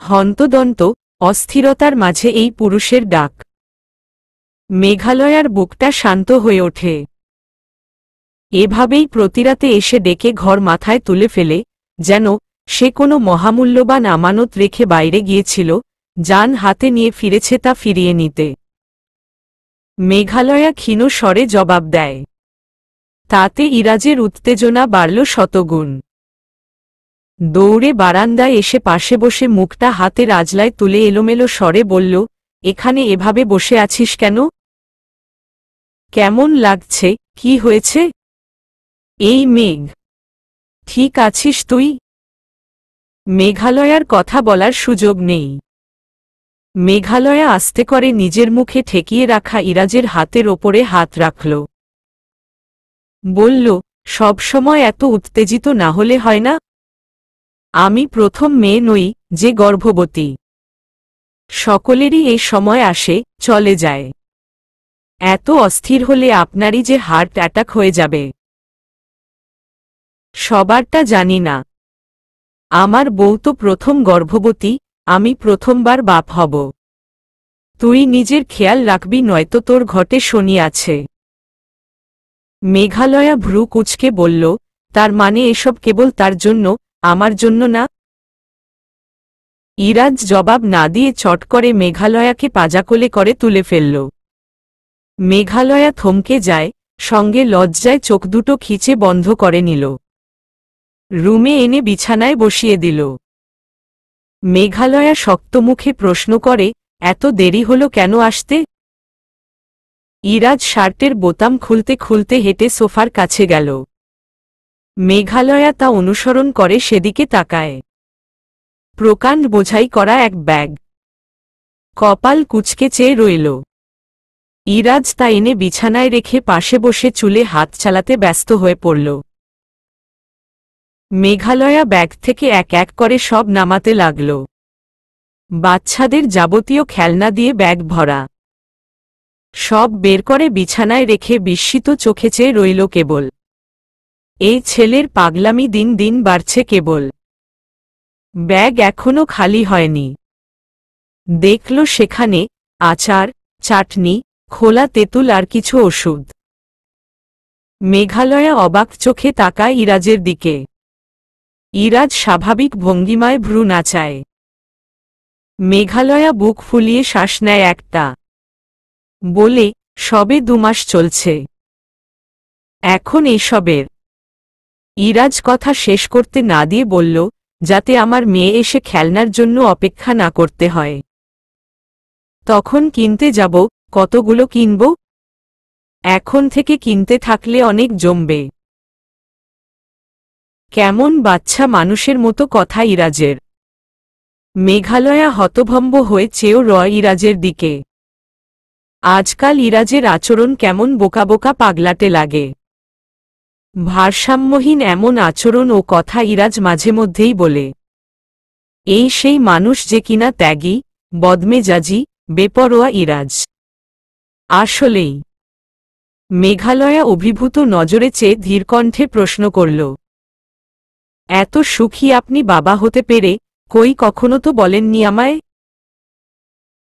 হন্তদন্ত অস্থিরতার মাঝে এই পুরুষের ডাক। মেঘালয়ার বুকটা শান্ত হয়ে ওঠে। এভাবেই প্রতিরাতে এসে ডেকে ঘর মাথায় তুলে ফেলে, যেন সে কোনো মহামূল্যবান আমানত রেখে বাইরে গিয়েছিল, জান হাতে নিয়ে ফিরেছে তা ফিরিয়ে নিতে। মেঘালয়া ক্ষীণ স্বরে জবাব দেয়। তাতে ইরাজের উত্তেজনা বাড়ল শতগুণ। দৌড়ে বারান্দায় এসে পাশে বসে মুখটা হাতের আজলায় তুলে এলোমেলো স্বরে বলল, এখানে এভাবে বসে আছিস কেন? কেমন লাগছে? কি হয়েছে? এই মেঘ, ঠিক আছিস তুই? মেঘালয়ার কথা বলার সুযোগ নেই। মেঘালয়া আস্তে করে নিজের মুখে ঠেকিয়ে রাখা ইরাজের হাতের ওপরে হাত রাখল। বলল, সবসময় এত উত্তেজিত না হলে হয় না? আমি প্রথম মেয়ে নই যে গর্ভবতী। সকলেরই এই সময় আসে, চলে যায়। এত অস্থির হলে আপনারই যে হার্ট অ্যাটাক হয়ে যাবে। সবারটা জানি না। আমার বউ তো প্রথম গর্ভবতী, আমি প্রথমবার বাপ হব। তুই নিজের খেয়াল রাখবি, নয়তো তোর ঘটে শনি আছে। মেঘালয়া ভ্রু কুঁচকে বলল, তার মানে এসব কেবল তার জন্য, আমার জন্য না? ইরাজ জবাব না দিয়ে চট করে মেঘালয়াকে পাজাকোলে করে তুলে ফেলল। মেঘালয়া থমকে যায়, সঙ্গে লজ্জায় চোখ দুটো খিচে বন্ধ করে নিল। রুমে এনে বিছানায় বসিয়ে দিল। মেঘালয়া শক্ত মুখে প্রশ্ন করে, এত দেরি হলো কেন আসতে? ইরাজ শার্টের বোতাম খুলতে খুলতে হেঁটে সোফার কাছে গেল। মেঘালয়া তা অনুসরণ করে সেদিকে তাকায়। প্রকাণ্ড বোঝাই করা এক ব্যাগ। কপাল কুঁচকে চেয়ে রইল। ইরাজ তা এনে বিছানায় রেখে পাশে বসে চুলে হাত চালাতে ব্যস্ত হয়ে পড়ল। মেঘালয়া ব্যাগ থেকে এক এক করে সব নামাতে লাগল। বাচ্চাদের যাবতীয় খেলনা দিয়ে ব্যাগ ভরা। সব বের করে বিছানায় রেখে বিস্মিত চোখে চেয়ে রইল কেবল। এই ছেলের পাগলামি দিন দিন বাড়ছে কেবল। ব্যাগ এখনো খালি হয়নি। দেখল সেখানে আচার, চাটনি, খোলা তেঁতুল আর কিছু ওষুধ। মেঘালয়া অবাক চোখে তাকায় ইরাজের দিকে। ইরাজ স্বাভাবিক ভঙ্গিমায় ভ্রু নাচায়। মেঘালয়া বুক ফুলিয়ে শ্বাস নেয় একটা। বলে, সবে 2 মাস চলছে, এখন এসবের। ইরাজ কথা শেষ করতে না দিয়ে বলল, যাতে আমার মেয়ে এসে খেলনার জন্য অপেক্ষা না করতে হয়। তখন কিনতে যাব। কতগুলো কিনব? এখন থেকে কিনতে থাকলে অনেক জমবে। কেমন বাচ্চা মানুষের মতো কথা ইরাজের। মেঘালয়া হতভম্ব হয়ে চেয়েও রয় ইরাজের দিকে। আজকাল ইরাজের আচরণ কেমন বোকা বোকা পাগলাটে লাগে। ভারসাম্যহীন এমন আচরণ ও কথা ইরাজ মাঝে মধ্যেই বলে। এই সেই মানুষ যে কিনা ত্যাগী, বদমেজাজি, বেপরোয়া ইরাজ। আসলেই। মেঘালয়া অভিভূত নজরে চেয়ে ধীরকণ্ঠে প্রশ্ন করল, এত সুখী আপনি বাবা হতে পেরে, কই কখনো তো বলেননি আমায়?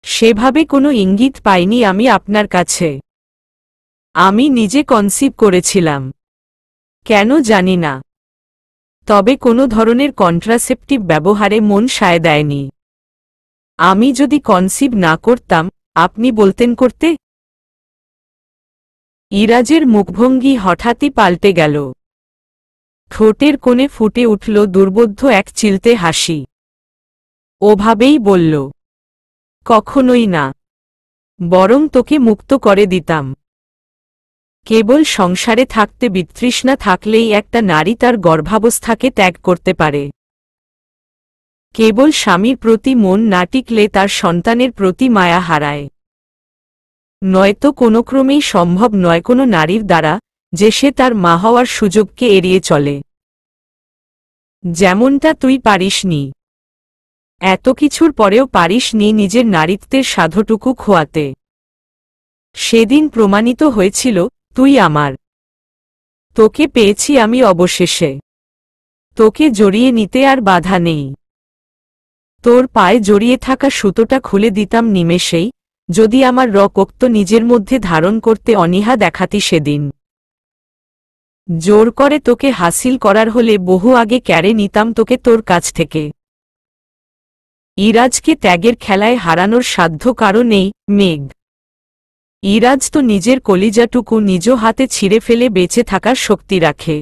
সেভাবে কোনো ইঙ্গিত পাইনি আমি আপনার কাছে। আমি নিজে কনসিভ করেছিলাম, কেন জানি না। তবে কোনো ধরনের কন্ট্রাসেপটিভ ব্যবহারে মন সায় দেয়নি। আমি যদি কনসিভ না করতাম, আপনি বলতেন করতে? ইরাজের মুখভঙ্গি হঠাৎই পাল্টে গেল। ঠোঁটের কোণে ফুটে উঠল দুর্বোধ্য এক চিলতে হাসি। ওভাবেই বলল, কখনোই না। বরং তোকে মুক্ত করে দিতাম। কেবল সংসারে থাকতে বিতৃষ্ণা থাকলেই একটা নারী তার গর্ভাবস্থাকে ত্যাগ করতে পারে। কেবল স্বামীর প্রতি মন না টিকলে তার সন্তানের প্রতি মায়া হারায়। নয়তো কোনো ক্রমেই সম্ভব নয় কোনো নারীর দ্বারা যে সে তার মা হওয়ার সুযোগকে এড়িয়ে চলে। যেমনটা তুই পারিসনি। এত কিছুর পরেও পারিসনি নিজের নারীত্বের সাধটুকু খোয়াতে। সেদিন প্রমাণিত হয়েছিল, তুই আমার। তোকে পেয়েছি আমি অবশেষে। তোকে জড়িয়ে নিতে আর বাধা নেই। তোর পায়ে জড়িয়ে থাকা সুতোটা খুলে দিতাম নিমেষেই, যদি আমার রক্ত নিজের মধ্যে ধারণ করতে অনীহা দেখাতি সেদিন। জোর করে তোকে হাসিল করার হলে বহু আগে ক্যারে নিতাম তোকে তোর কাছ থেকে। ইরাজকে ত্যাগের খেলায় হারানোর সাধ্য কারো নেই, মেঘ। ইরাজ তো নিজের কলিজাটুকু নিজ হাতে ছিঁড়ে ফেলে বেঁচে থাকার শক্তি রাখে।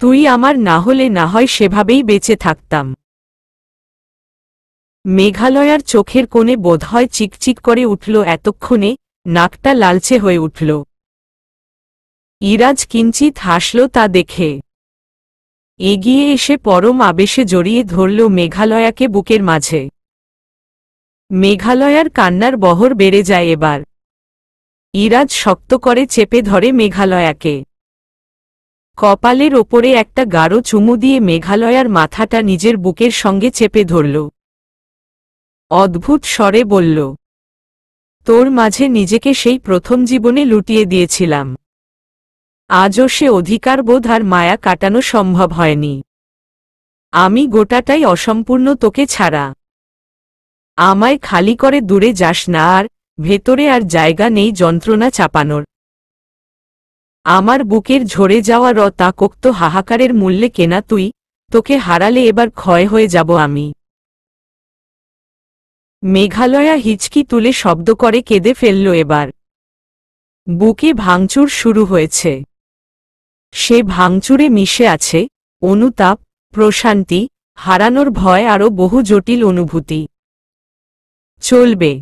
তুই আমার না হলে না হয় সেভাবেই বেঁচে থাকতাম। মেঘালয়ার চোখের কোণে বোধহয় চিকচিক করে উঠল এতক্ষণে, নাকটা লালচে হয়ে উঠল। ইরাজ কিঞ্চিত হাসল তা দেখে। এগিয়ে এসে পরম আবেশে জড়িয়ে ধরল মেঘালয়াকে বুকের মাঝে। মেঘালয়ার কান্নার বহর বেড়ে যায় এবার। ইরাজ শক্ত করে চেপে ধরে মেঘালয়াকে। কপালের ওপরে একটা গাঢ় চুমু দিয়ে মেঘালয়ার মাথাটা নিজের বুকের সঙ্গে চেপে ধরল। অদ্ভুত স্বরে বলল, তোর মাঝে নিজেকে সেই প্রথম জীবনে লুটিয়ে দিয়েছিলাম। আজও সে অধিকারবোধ আর মায়া কাটানো সম্ভব হয়নি। আমি গোটাটাই অসম্পূর্ণ তোকে ছাড়া। আমায় খালি করে দূরে যাস না আর, ভেতরে আর জায়গা নেই যন্ত্রণা চাপানোর। আমার বুকের ঝরে যাওয়া রক্তাক্ত হাহাকারের মূল্যে কেনা তুই, তোকে হারালে এবার ক্ষয় হয়ে যাব আমি। মেঘালয়া হিচকি তুলে শব্দ করে কেঁদে ফেলল এবার। বুকে ভাঙচুর শুরু হয়েছে। সে ভাঙচুরে মিশে আছে অনুতাপ, প্রশান্তি, হারানোর ভয় আরও বহু জটিল অনুভূতি। চলবে।